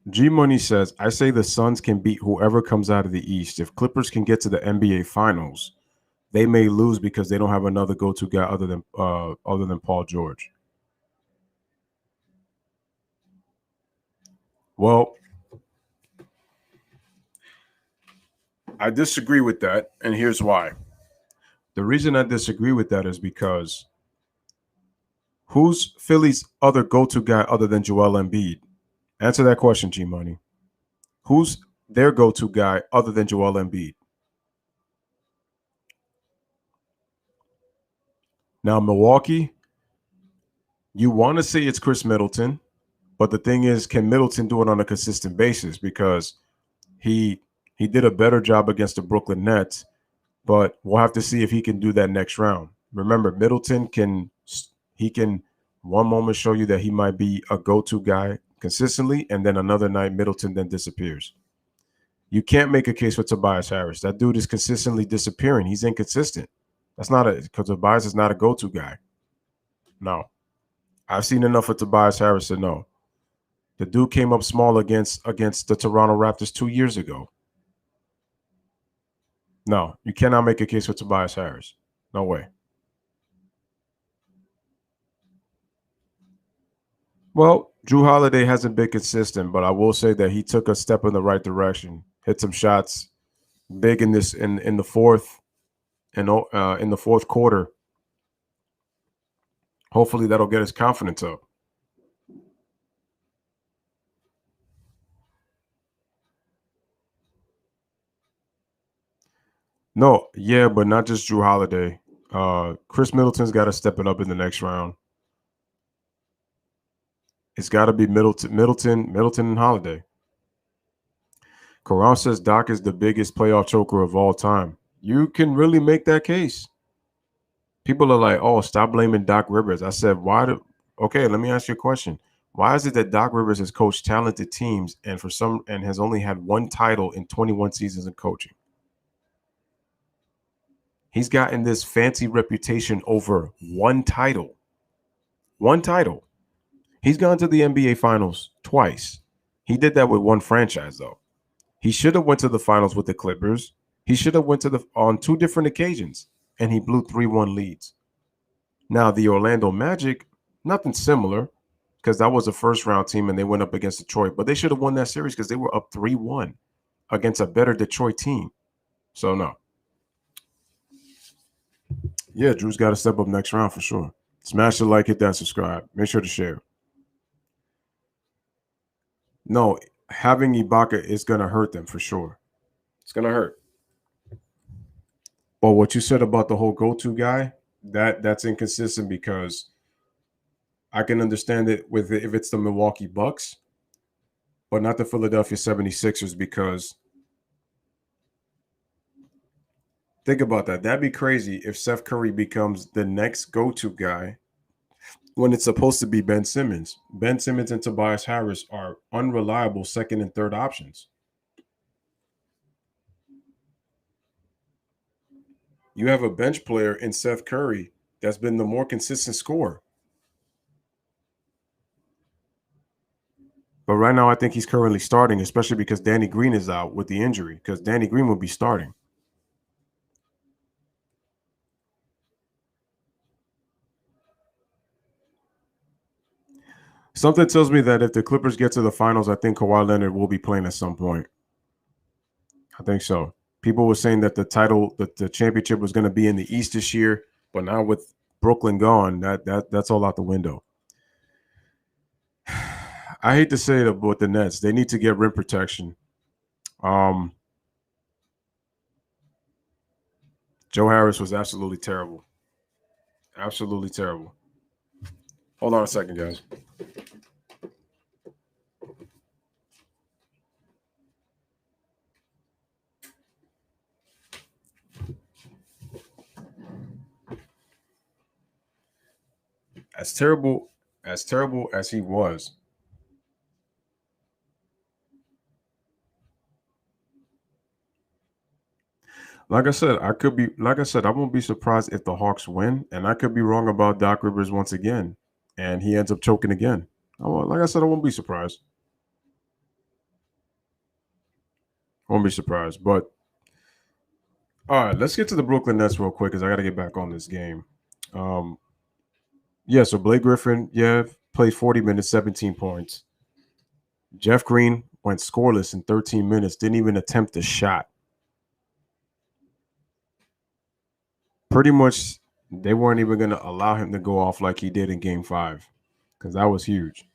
G Money says, I say the Suns can beat whoever comes out of the East. If Clippers can get to the NBA Finals, they may lose because they don't have another go-to guy other than Paul George. Well, I disagree with that, and here's why. The reason I disagree with that is because who's Philly's other go-to guy other than Joel Embiid? Answer that question, G Money. Who's their go-to guy other than Joel Embiid? Now, Milwaukee, you want to say it's Chris Middleton, but the thing is, can Middleton do it on a consistent basis? Because he did a better job against the Brooklyn Nets, but we'll have to see if he can do that next round. Remember, Middleton can one moment show you that he might be a go-to guy consistently, and then another night Middleton then disappears. You can't make a case for Tobias Harris. That dude is consistently disappearing. He's inconsistent. That's not because Tobias is not a go-to guy. No. I've seen enough of Tobias Harris to know. The dude came up small against the Toronto Raptors 2 years ago. No, you cannot make a case for Tobias Harris. No way. Well, Drew Holiday hasn't been consistent, but I will say that he took a step in the right direction. Hit some shots big in the fourth and in the fourth quarter. Hopefully that'll get his confidence up. No, yeah, but not just Drew Holiday. Chris Middleton's got to step it up in the next round. It's got to be Middleton, and Holiday. Corral says Doc is the biggest playoff choker of all time. You can really make that case. People are like, "Oh, stop blaming Doc Rivers." I said, "Okay, let me ask you a question. Why is it that Doc Rivers has coached talented teams and has only had one title in 21 seasons of coaching? He's gotten this fancy reputation over one title. One title. He's gone to the NBA Finals twice. He did that with one franchise, though. He should have went to the finals with the Clippers. He should have went on two different occasions, and he blew 3-1 leads. Now, the Orlando Magic, nothing similar, because that was a first-round team, and they went up against Detroit. But they should have won that series because they were up 3-1 against a better Detroit team. So, no. Yeah, Drew's got to step up next round for sure. Smash the like, hit that subscribe. Make sure to share. No, having Ibaka is going to hurt them for sure. It's going to hurt. But what you said about the whole go-to guy, that's inconsistent because I can understand it if it's the Milwaukee Bucks, but not the Philadelphia 76ers because Think about that. That'd be crazy if Seth Curry becomes the next go-to guy when it's supposed to be Ben Simmons. Ben Simmons and Tobias Harris are unreliable second and third options. You have a bench player in Seth Curry that's been the more consistent scorer. But right now, I think he's currently starting, especially because Danny Green is out with the injury, because Danny Green will be starting. Something tells me that if the Clippers get to the finals, I think Kawhi Leonard will be playing at some point. I think so. People were saying that the championship was going to be in the East this year, but now with Brooklyn gone, that's all out the window. I hate to say it, but the Nets, they need to get rim protection. Joe Harris was absolutely terrible. Absolutely terrible. Hold on a second, guys. As terrible as he was, like I said, I won't be surprised if the Hawks win, and I could be wrong about Doc Rivers once again, and he ends up choking again. Like I said, I won't be surprised. I won't be surprised. But all right, let's get to the Brooklyn Nets real quick because I got to get back on this game. Yeah, so Blake Griffin, played 40 minutes, 17 points. Jeff Green went scoreless in 13 minutes, didn't even attempt a shot. Pretty much, they weren't even going to allow him to go off like he did in Game 5 because that was huge.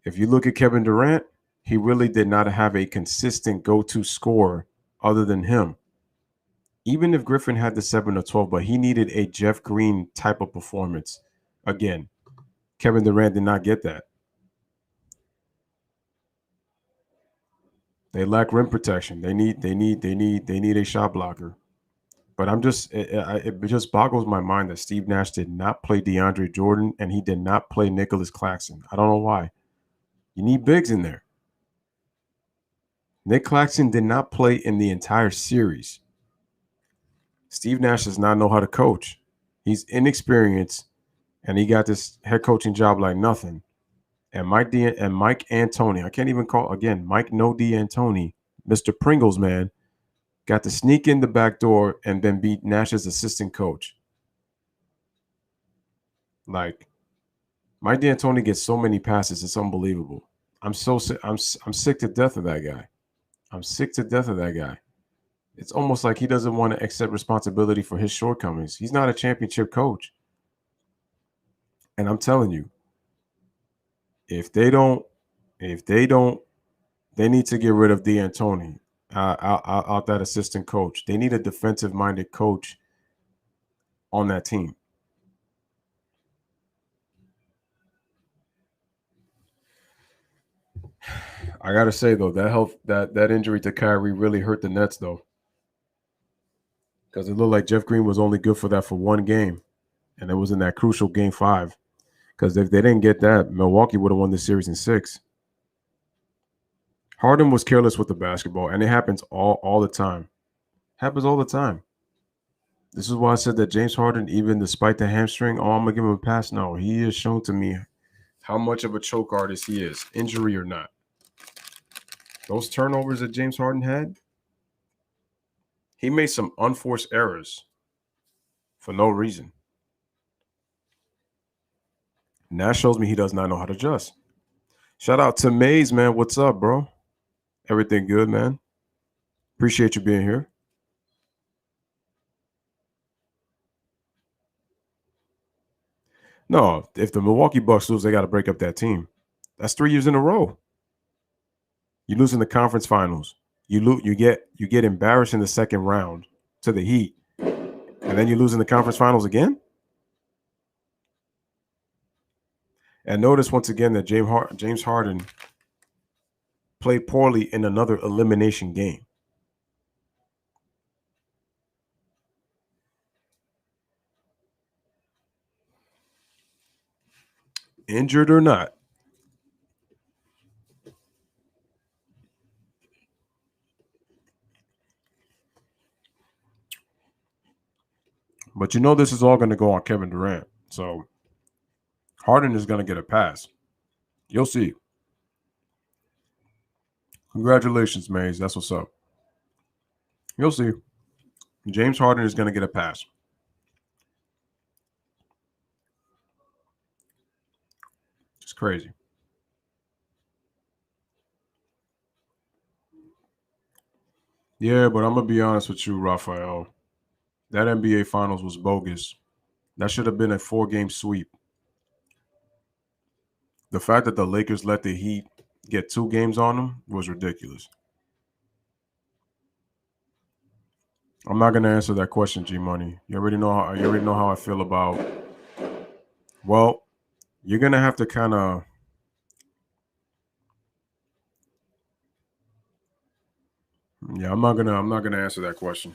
If you look at Kevin Durant, he really did not have a consistent go-to scorer other than him. Even if Griffin had the 7 or 12, but he needed a Jeff Green type of performance. Again, Kevin Durant did not get that. They lack rim protection. They need a shot blocker. But it just boggles my mind that Steve Nash did not play DeAndre Jordan and he did not play Nicholas Claxton. I don't know why. You need bigs in there. Nick Claxton did not play in the entire series. Steve Nash does not know how to coach. He's inexperienced, and he got this head coaching job like nothing. And Mike D'Antoni, I can't even call again, Mike No D'Antoni, Mr. Pringles man, got to sneak in the back door and then beat Nash's assistant coach. Like, Mike D'Antoni gets so many passes, it's unbelievable. I'm sick to death of that guy. I'm sick to death of that guy. It's almost like he doesn't want to accept responsibility for his shortcomings. He's not a championship coach. And I'm telling you, they need to get rid of D'Antoni out that assistant coach. They need a defensive-minded coach on that team. I gotta say though, that injury to Kyrie really hurt the Nets though, because it looked like Jeff Green was only good for that for one game, and it was in that crucial Game 5. Because if they didn't get that, Milwaukee would have won the series in 6. Harden was careless with the basketball, and it happens all the time. Happens all the time. This is why I said that James Harden, even despite the hamstring, I'm gonna give him a pass. No, he has shown to me how much of a choke artist he is, injury or not. Those turnovers that James Harden had, he made some unforced errors for no reason. Nash shows me he does not know how to adjust. Shout out to Maze, man. What's up, bro? Everything good, man? Appreciate you being here. No, if the Milwaukee Bucks lose, they got to break up that team. That's 3 years in a row. You lose in the conference finals. You get embarrassed in the second round to the Heat, and then you lose in the conference finals again. And notice once again that James Harden played poorly in another elimination game. injured or not. But you know this is all going to go on Kevin Durant. So Harden is going to get a pass. You'll see. Congratulations, Mays. That's what's up. You'll see. James Harden is going to get a pass. It's crazy. Yeah, but I'm going to be honest with you, Raphael. That NBA Finals was bogus. That should have been a 4-game sweep. The fact that the Lakers let the Heat get 2 games on them was ridiculous. I'm not going to answer that question, G Money. You already know how I feel about. Well, you're going to have to kind of. Yeah, I'm not gonna answer that question.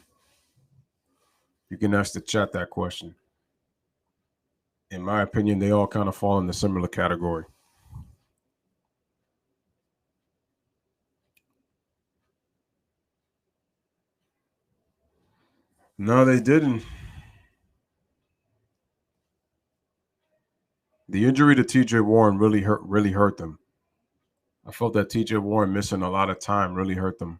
You can ask the chat that question. In my opinion, they all kind of fall in the similar category. No, they didn't. The injury to TJ Warren really hurt them. I felt that TJ Warren missing a lot of time really hurt them.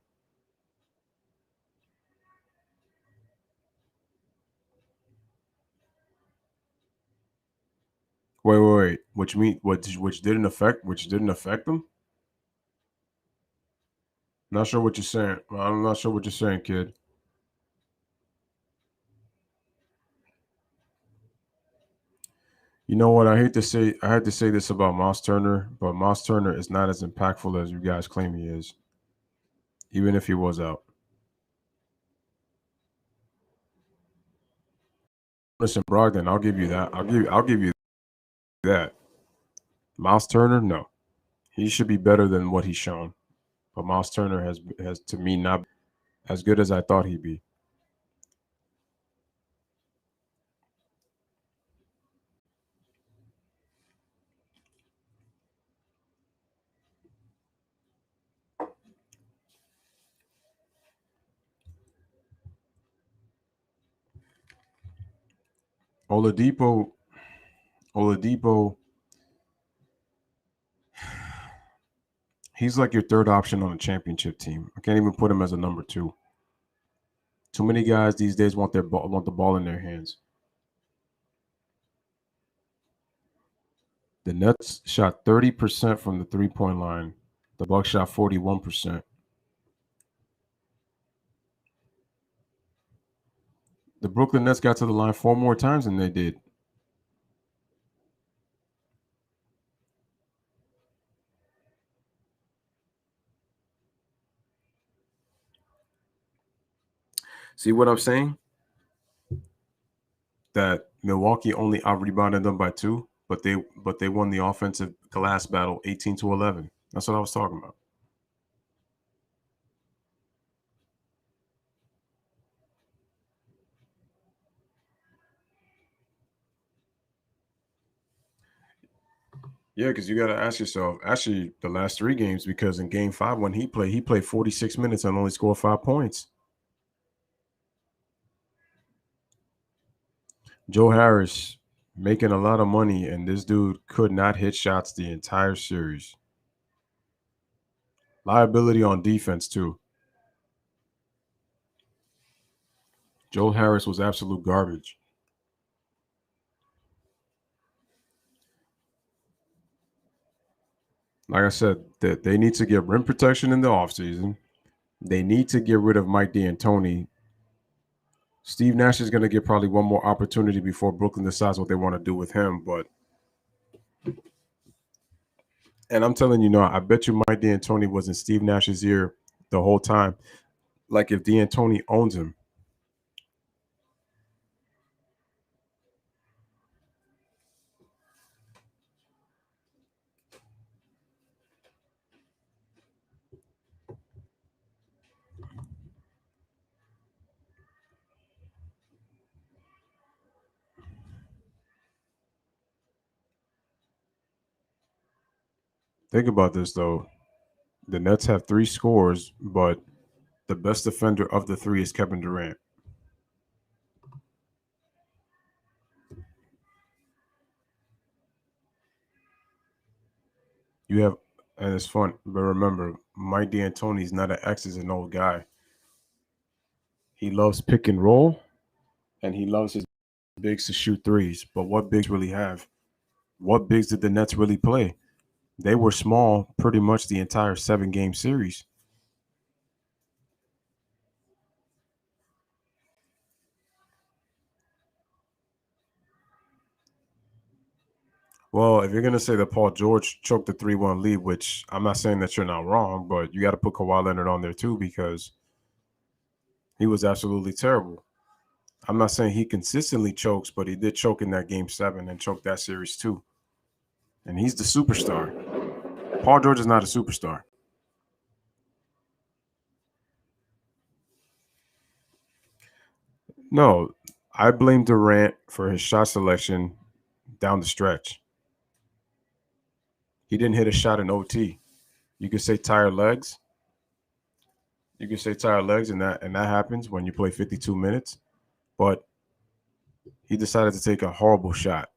Wait. Which didn't affect them? Not sure what you're saying. I'm not sure what you're saying, kid. You know what? I hate to say this about Moss Turner, but Moss Turner is not as impactful as you guys claim he is, even if he was out. Listen, Brogdon, I'll give you that. I'll give you that. Miles Turner, no, he should be better than what he's shown. But Miles Turner has to me not as good as I thought he'd be. Oladipo, Oladipo, he's like your third option on a championship team. I can't even put him as a number two. Too many guys these days want the ball in their hands. The Nets shot 30% from the 3-point line. The Bucks shot 41%. The Brooklyn Nets got to the line 4 more times than they did. See what I'm saying? That Milwaukee only out rebounded them by 2, but they won the offensive glass battle 18-11. That's what I was talking about. Yeah, because you got to ask yourself. Actually, the last 3 games, because in Game 5 when he played 46 minutes and only scored 5 points. Joe Harris making a lot of money, and this dude could not hit shots the entire series. Liability on defense too. Joe Harris was absolute garbage. Like I said, that they need to get rim protection in the offseason. They need to get rid of Mike D'Antoni. Steve Nash is going to get probably one more opportunity before Brooklyn decides what they want to do with him. And I'm telling you, no, I bet you Mike D'Antoni was in Steve Nash's ear the whole time. Like if D'Antoni owns him. Think about this though. The Nets have 3 scores, but the best defender of the 3 is Kevin Durant. You have, and it's fun, but remember, Mike D'Antoni's not an X's and O guy. He loves pick and roll, and he loves his bigs to shoot threes. But what bigs really have? What bigs did the Nets really play? They were small pretty much the entire 7-game series. Well, if you're gonna say that Paul George choked the 3-1 lead, which I'm not saying that you're not wrong, but you got to put Kawhi Leonard on there too because he was absolutely terrible. I'm not saying he consistently chokes, but he did choke in that game 7 and choke that series too. And he's the superstar. Paul George is not a superstar. No, I blame Durant for his shot selection down the stretch. He didn't hit a shot in OT. You could say tired legs. You could say tired legs, and that happens when you play 52 minutes. But he decided to take a horrible shot,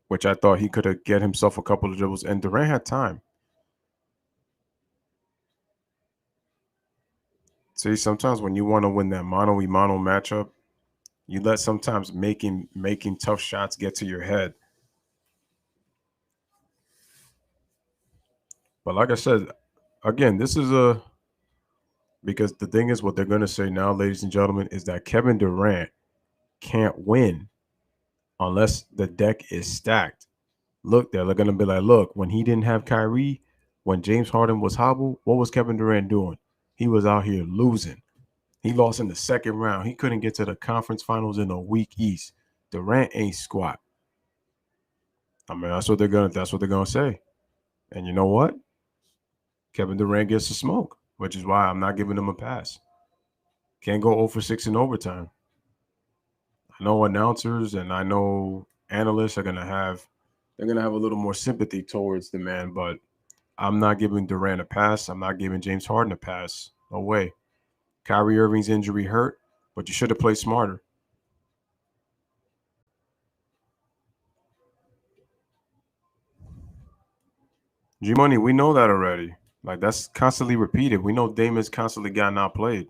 which I thought he could have get himself a couple of dribbles, and Durant had time. See, sometimes when you want to win that mano-a-mano matchup, you let sometimes making tough shots get to your head. But like I said, again, this is because the thing is what they're going to say now, ladies and gentlemen, is that Kevin Durant can't win unless the deck is stacked. Look, they're going to be like, look, when he didn't have Kyrie, when James Harden was hobbled, what was Kevin Durant doing? He was out here losing. He lost in the second round. He couldn't get to the conference finals in a weak East. Durant ain't squat. I mean, that's what they're gonna say. And you know what? Kevin Durant gets the smoke, which is why I'm not giving him a pass. Can't go 0 for 6 in overtime. I know announcers and I know analysts are gonna have a little more sympathy towards the man, but I'm not giving Durant a pass. I'm not giving James Harden a pass. No way. Kyrie Irving's injury hurt, but you should have played smarter. G Money, we know that already. Like that's constantly repeated. We know Damon's constantly gotten outplayed.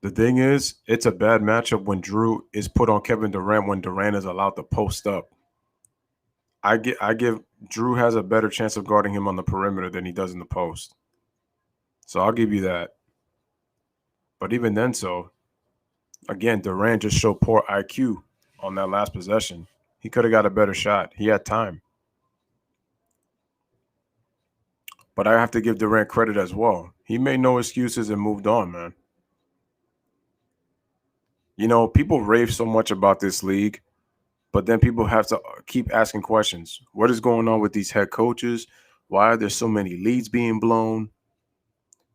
The thing is, it's a bad matchup when Drew is put on Kevin Durant when Durant is allowed to post up. I give Drew has a better chance of guarding him on the perimeter than he does in the post. So I'll give you that. But even then, so again, Durant just showed poor IQ on that last possession. He could have got a better shot. He had time. But I have to give Durant credit as well. He made no excuses and moved on, man. You know, people rave so much about this league, but then people have to keep asking questions. What is going on with these head coaches? Why are there so many leads being blown?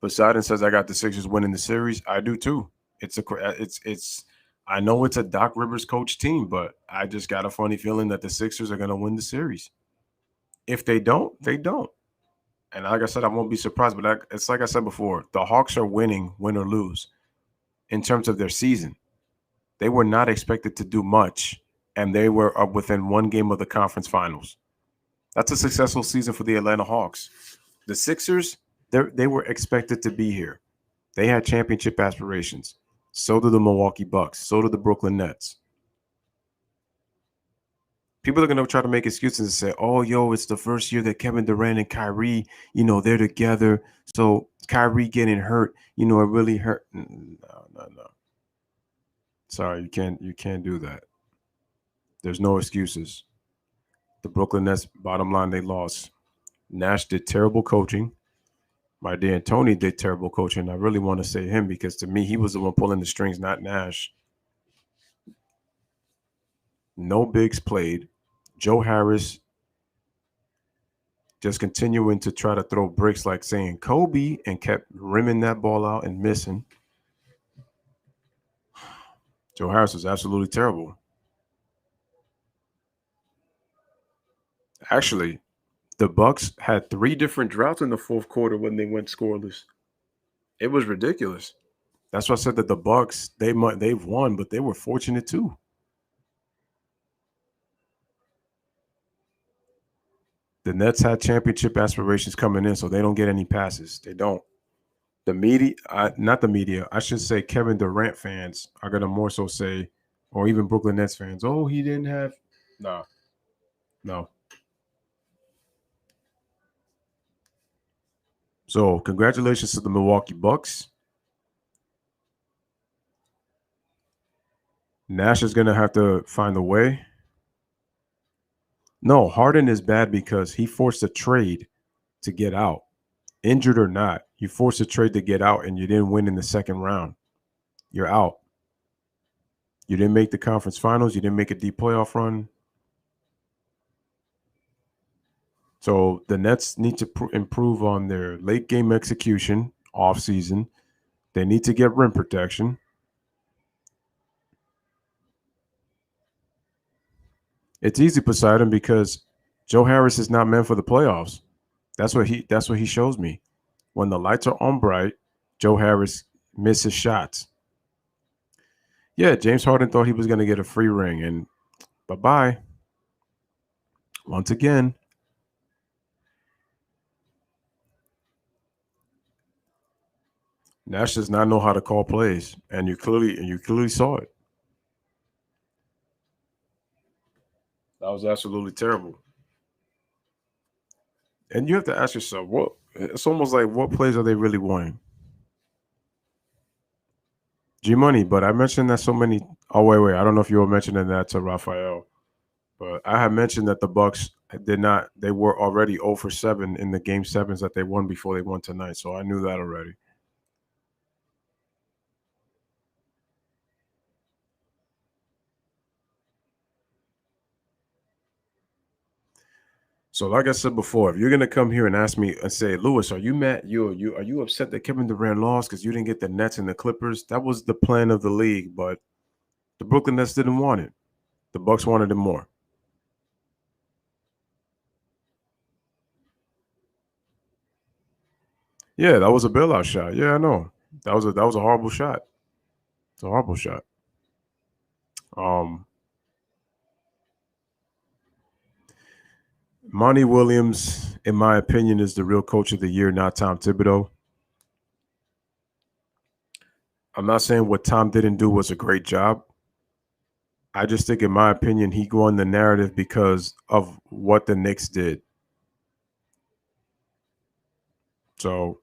Poseidon says I got the Sixers winning the series. I do too. It's I know it's a Doc Rivers coach team, but I just got a funny feeling that the Sixers are going to win the series. If they don't, they don't. And like I said, I won't be surprised. But it's like I said before, the Hawks are winning, win or lose, in terms of their season. They were not expected to do much, and they were up within one game of the conference finals. That's a successful season for the Atlanta Hawks. The Sixers, they were expected to be here. They had championship aspirations. So did the Milwaukee Bucks. So did the Brooklyn Nets. People are going to try to make excuses and say, oh, yo, it's the first year that Kevin Durant and Kyrie, they're together. So Kyrie getting hurt, it really hurt. No. Sorry, you can't do that. There's no excuses. The Brooklyn Nets, bottom line, they lost. Nash did terrible coaching. My D'Antoni did terrible coaching. I really want to say him because to me, he was the one pulling the strings, not Nash. No bigs played. Joe Harris just continuing to try to throw bricks like saying Kobe and kept rimming that ball out and missing. Joe Harris was absolutely terrible. Actually, the Bucks had 3 different droughts in the fourth quarter when they went scoreless. It was ridiculous. That's why I said that the Bucks they've won, but they were fortunate too. The Nets had championship aspirations coming in, so they don't get any passes. They don't. The media, not the media, I should say Kevin Durant fans are going to more so say, or even Brooklyn Nets fans, oh, he didn't have. Nah, no. So, congratulations to the Milwaukee Bucks. Nash is going to have to find a way. No, Harden is bad because he forced a trade to get out. Injured or not, you forced a trade to get out and you didn't win in the second round. You're out. You didn't make the conference finals. You didn't make a deep playoff run. So the Nets need to improve on their late game execution off season. They need to get rim protection. It's easy, Poseidon, because Joe Harris is not meant for the playoffs. That's what he shows me. When the lights are on bright, Joe Harris misses shots. Yeah, James Harden thought he was going to get a free ring, and bye-bye. Once again. Nash does not know how to call plays, and you clearly saw it. That was absolutely terrible. And you have to ask yourself, what? It's almost like, what plays are they really wanting? G Money, but I mentioned that so many. Oh wait, I don't know if you were mentioning that to Raphael, but I had mentioned that the Bucks did not. They were already 0 for 7 in the game sevens that they won before they won tonight, so I knew that already. So, like I said before, if you're gonna come here and ask me and say, Louis, are you mad? Are you upset that Kevin Durant lost because you didn't get the Nets and the Clippers? That was the plan of the league, but the Brooklyn Nets didn't want it. The Bucks wanted it more. Yeah, that was a bailout shot. Yeah, I know. That was a horrible shot. It's a horrible shot. Um, Monty Williams, in my opinion, is the real coach of the year, not Tom Thibodeau. I'm not saying what Tom didn't do was a great job. I just think, in my opinion, he won the narrative because of what the Knicks did. So,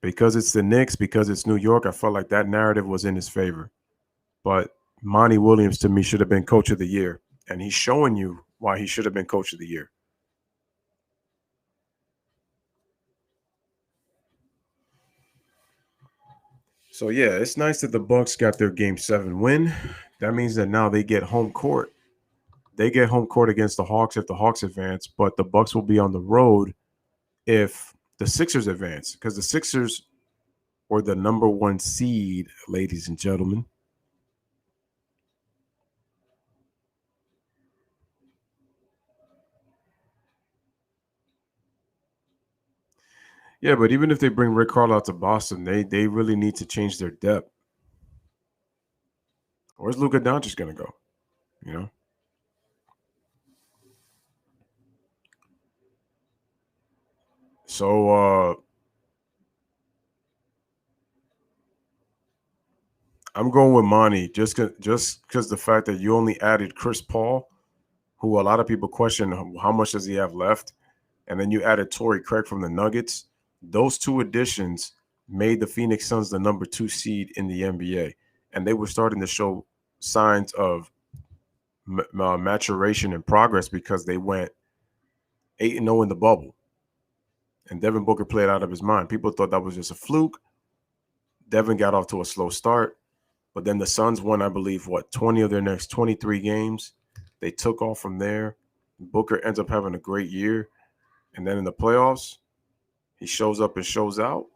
because it's the Knicks, because it's New York, I felt like that narrative was in his favor. But Monty Williams, to me, should have been coach of the year. And he's showing you why he should have been coach of the year. So yeah, it's nice that the Bucks got their game 7 win. That means that now they get home court. They get home court against the Hawks if the Hawks advance, but the Bucks will be on the road if the Sixers advance, because the Sixers were the number 1 seed, ladies and gentlemen. Yeah, but even if they bring Rick Carlisle to Boston, they really need to change their depth. Where's Luka Doncic going to go? You know. So I'm going with Monty just because the fact that you only added Chris Paul, who a lot of people question how much does he have left, and then you added Torrey Craig from the Nuggets. Those 2 additions made the Phoenix Suns the number 2 seed in the NBA, and they were starting to show signs of maturation and progress because they went 8-0 in the bubble, and Devin Booker played out of his mind. People thought that was just a fluke. Devin got off to a slow start, but then the Suns won, I believe, 20 of their next 23 games. They took off from there. Booker ends up having a great year, and then in the playoffs, he shows up and shows out.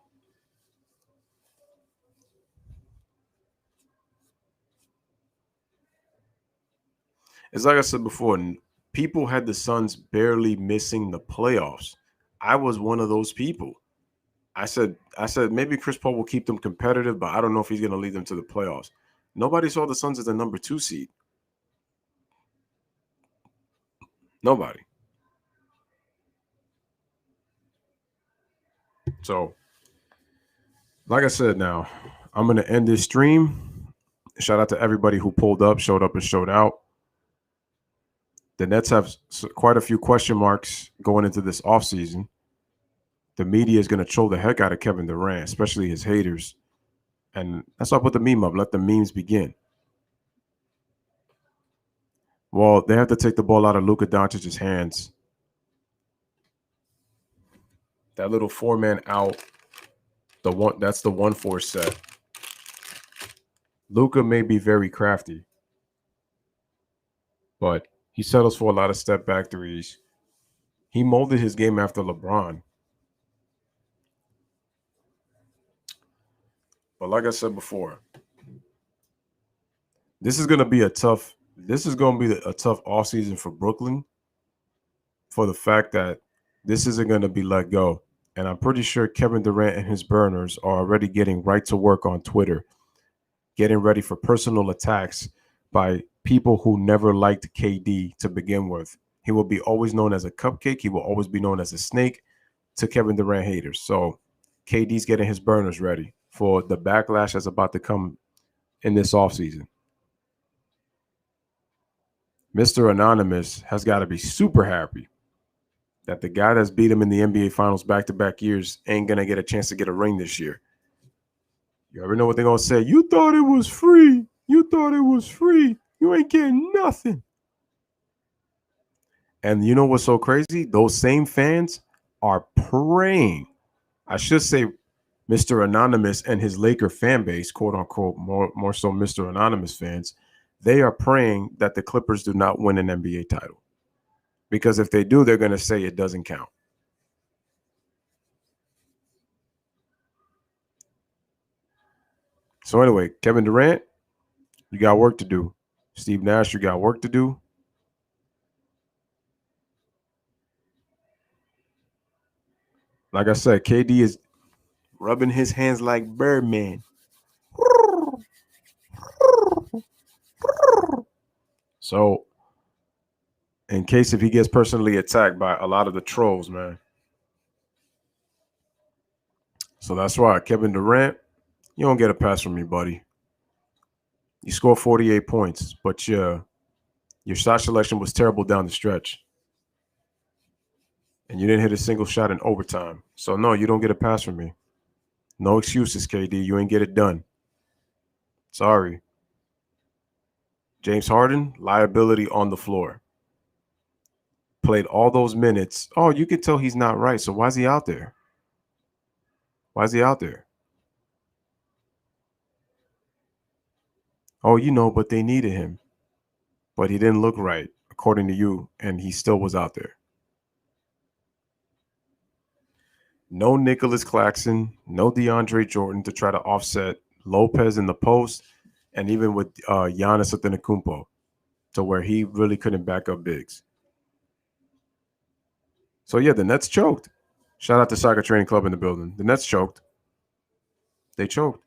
It's like I said before, people had the Suns barely missing the playoffs. I was one of those people. I said maybe Chris Paul will keep them competitive, but I don't know if he's going to lead them to the playoffs. Nobody saw the Suns as the number 2 seed. Nobody. So, like I said, now I'm going to end this stream. Shout out to everybody who pulled up, showed up, and showed out. The Nets have quite a few question marks going into this offseason. The media is going to troll the heck out of Kevin Durant, especially his haters. And that's why I put the meme up. Let the memes begin. Well, they have to take the ball out of Luka Doncic's hands. That little 4-man out, that's the 1-4 set. Luka may be very crafty, but he settles for a lot of step back threes. He molded his game after LeBron. But like I said before, this is going to be a tough offseason for Brooklyn, for the fact that this isn't going to be let go. And I'm pretty sure Kevin Durant and his burners are already getting right to work on Twitter, getting ready for personal attacks by people who never liked KD to begin with. He will be always known as a cupcake. He will always be known as a snake to Kevin Durant haters. So KD's getting his burners ready for the backlash that's about to come in this offseason. Mr. Anonymous has got to be super happy that the guy that's beat him in the NBA Finals back-to-back years ain't going to get a chance to get a ring this year. You ever know what they're going to say? You thought it was free. You thought it was free. You ain't getting nothing. And you know what's so crazy? Those same fans are praying. I should say Mr. Anonymous and his Laker fan base, quote-unquote, more so Mr. Anonymous fans, they are praying that the Clippers do not win an NBA title. Because if they do, they're going to say it doesn't count. So anyway, Kevin Durant, you got work to do. Steve Nash, you got work to do. Like I said, KD is rubbing his hands like Birdman. So, in case if he gets personally attacked by a lot of the trolls, man. So that's why, Kevin Durant, you don't get a pass from me, buddy. You scored 48 points, but your shot selection was terrible down the stretch. And you didn't hit a single shot in overtime. So, no, you don't get a pass from me. No excuses, KD. You ain't get it done. Sorry. James Harden, liability on the floor. Played all those minutes. Oh, you can tell he's not right. So why is he out there? Why is he out there? Oh, but they needed him. But he didn't look right, according to you, and he still was out there. No Nicholas Claxton, no DeAndre Jordan to try to offset Lopez in the post, and even with Giannis Antetokounmpo, to where he really couldn't back up bigs. So, yeah, the Nets choked. Shout out to Soccer Training Club in the building. The Nets choked. They choked.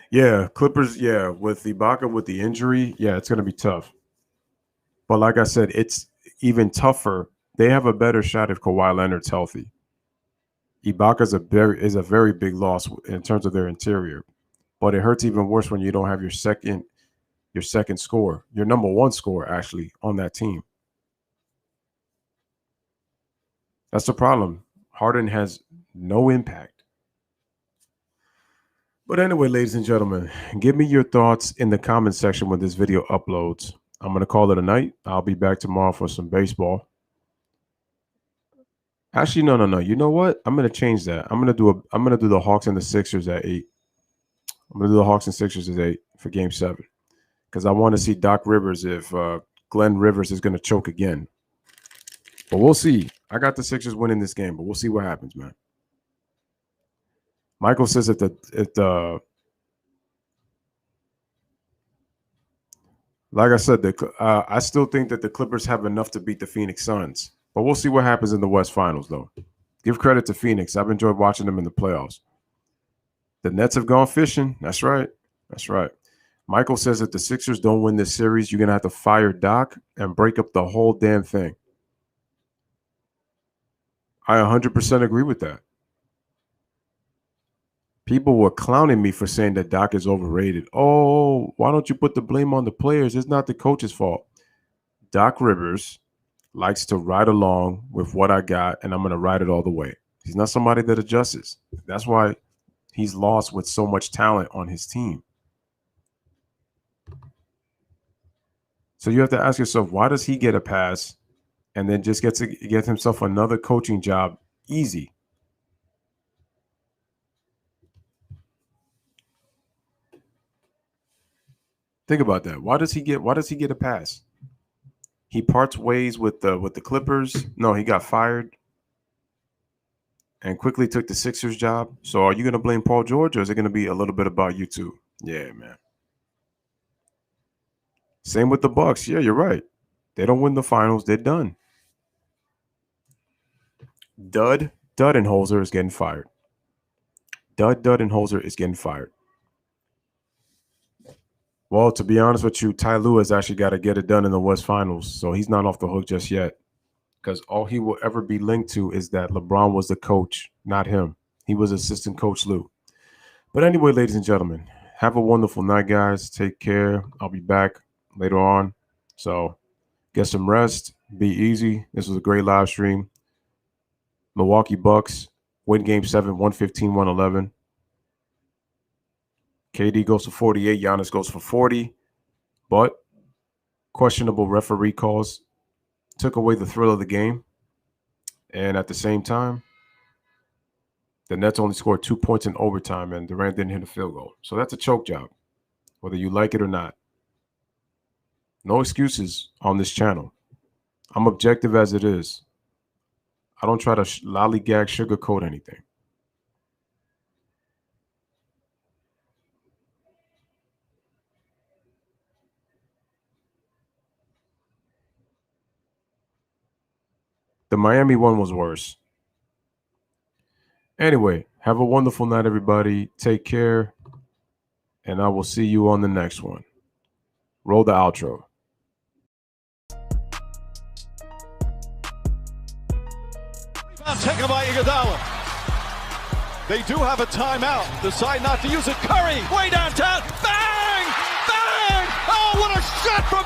Yeah, Clippers, yeah, with Ibaka with the injury, yeah, it's going to be tough. But like I said, it's even tougher. They have a better shot if Kawhi Leonard's healthy. Ibaka is a very big loss in terms of their interior. But it hurts even worse when you don't have your second scorer, your number one scorer, actually, on that team. That's the problem. Harden has no impact. But anyway, ladies and gentlemen, give me your thoughts in the comment section when this video uploads. I'm going to call it a night. I'll be back tomorrow for some baseball. Actually, no. You know what? I'm going to change that. I'm going to do the Hawks and the Sixers at 8. I'm going to do the Hawks and Sixers at 8 for Game 7. Because I want to see Doc Rivers if Glenn Rivers is going to choke again. But we'll see. I got the Sixers winning this game, but we'll see what happens, man. Michael says if the Like I said, I still think that the Clippers have enough to beat the Phoenix Suns. But we'll see what happens in the West Finals, though. Give credit to Phoenix. I've enjoyed watching them in the playoffs. The Nets have gone fishing. That's right. That's right. Michael says if the Sixers don't win this series, you're going to have to fire Doc and break up the whole damn thing. I 100% agree with that. People were clowning me for saying that Doc is overrated. Oh, why don't you put the blame on the players? It's not the coach's fault. Doc Rivers likes to ride along with what I got, and I'm going to ride it all the way. He's not somebody that adjusts. That's why he's lost with so much talent on his team. So you have to ask yourself, why does he get a pass and then just get himself another coaching job easy? Think about that. Why does he get a pass? He parts ways with the Clippers. No, he got fired and quickly took the Sixers job. So are you going to blame Paul George, or is it going to be a little bit about you too? Yeah, man. Same with the Bucks. Yeah, you're right. They don't win the finals. They're done. Dudenholzer is getting fired. Dudenholzer is getting fired. Well, to be honest with you, Ty Lue has actually got to get it done in the West Finals, so he's not off the hook just yet. Because all he will ever be linked to is that LeBron was the coach, not him. He was assistant coach Lue. But anyway, ladies and gentlemen, have a wonderful night, guys. Take care. I'll be back later on. So get some rest. Be easy. This was a great live stream. Milwaukee Bucks win Game 7, 115-111. KD goes for 48. Giannis goes for 40. But questionable referee calls took away the thrill of the game. And at the same time, the Nets only scored 2 points in overtime, and Durant didn't hit a field goal. So that's a choke job, whether you like it or not. No excuses on this channel. I'm objective as it is. I don't try to lollygag, sugarcoat anything. The Miami one was worse. Anyway, have a wonderful night, everybody. Take care, and I will see you on the next one. Roll the outro. Taken by Iguodala. They do have a timeout. Decide not to use it. Curry, way downtown. Bang! Bang! Oh, what a shot from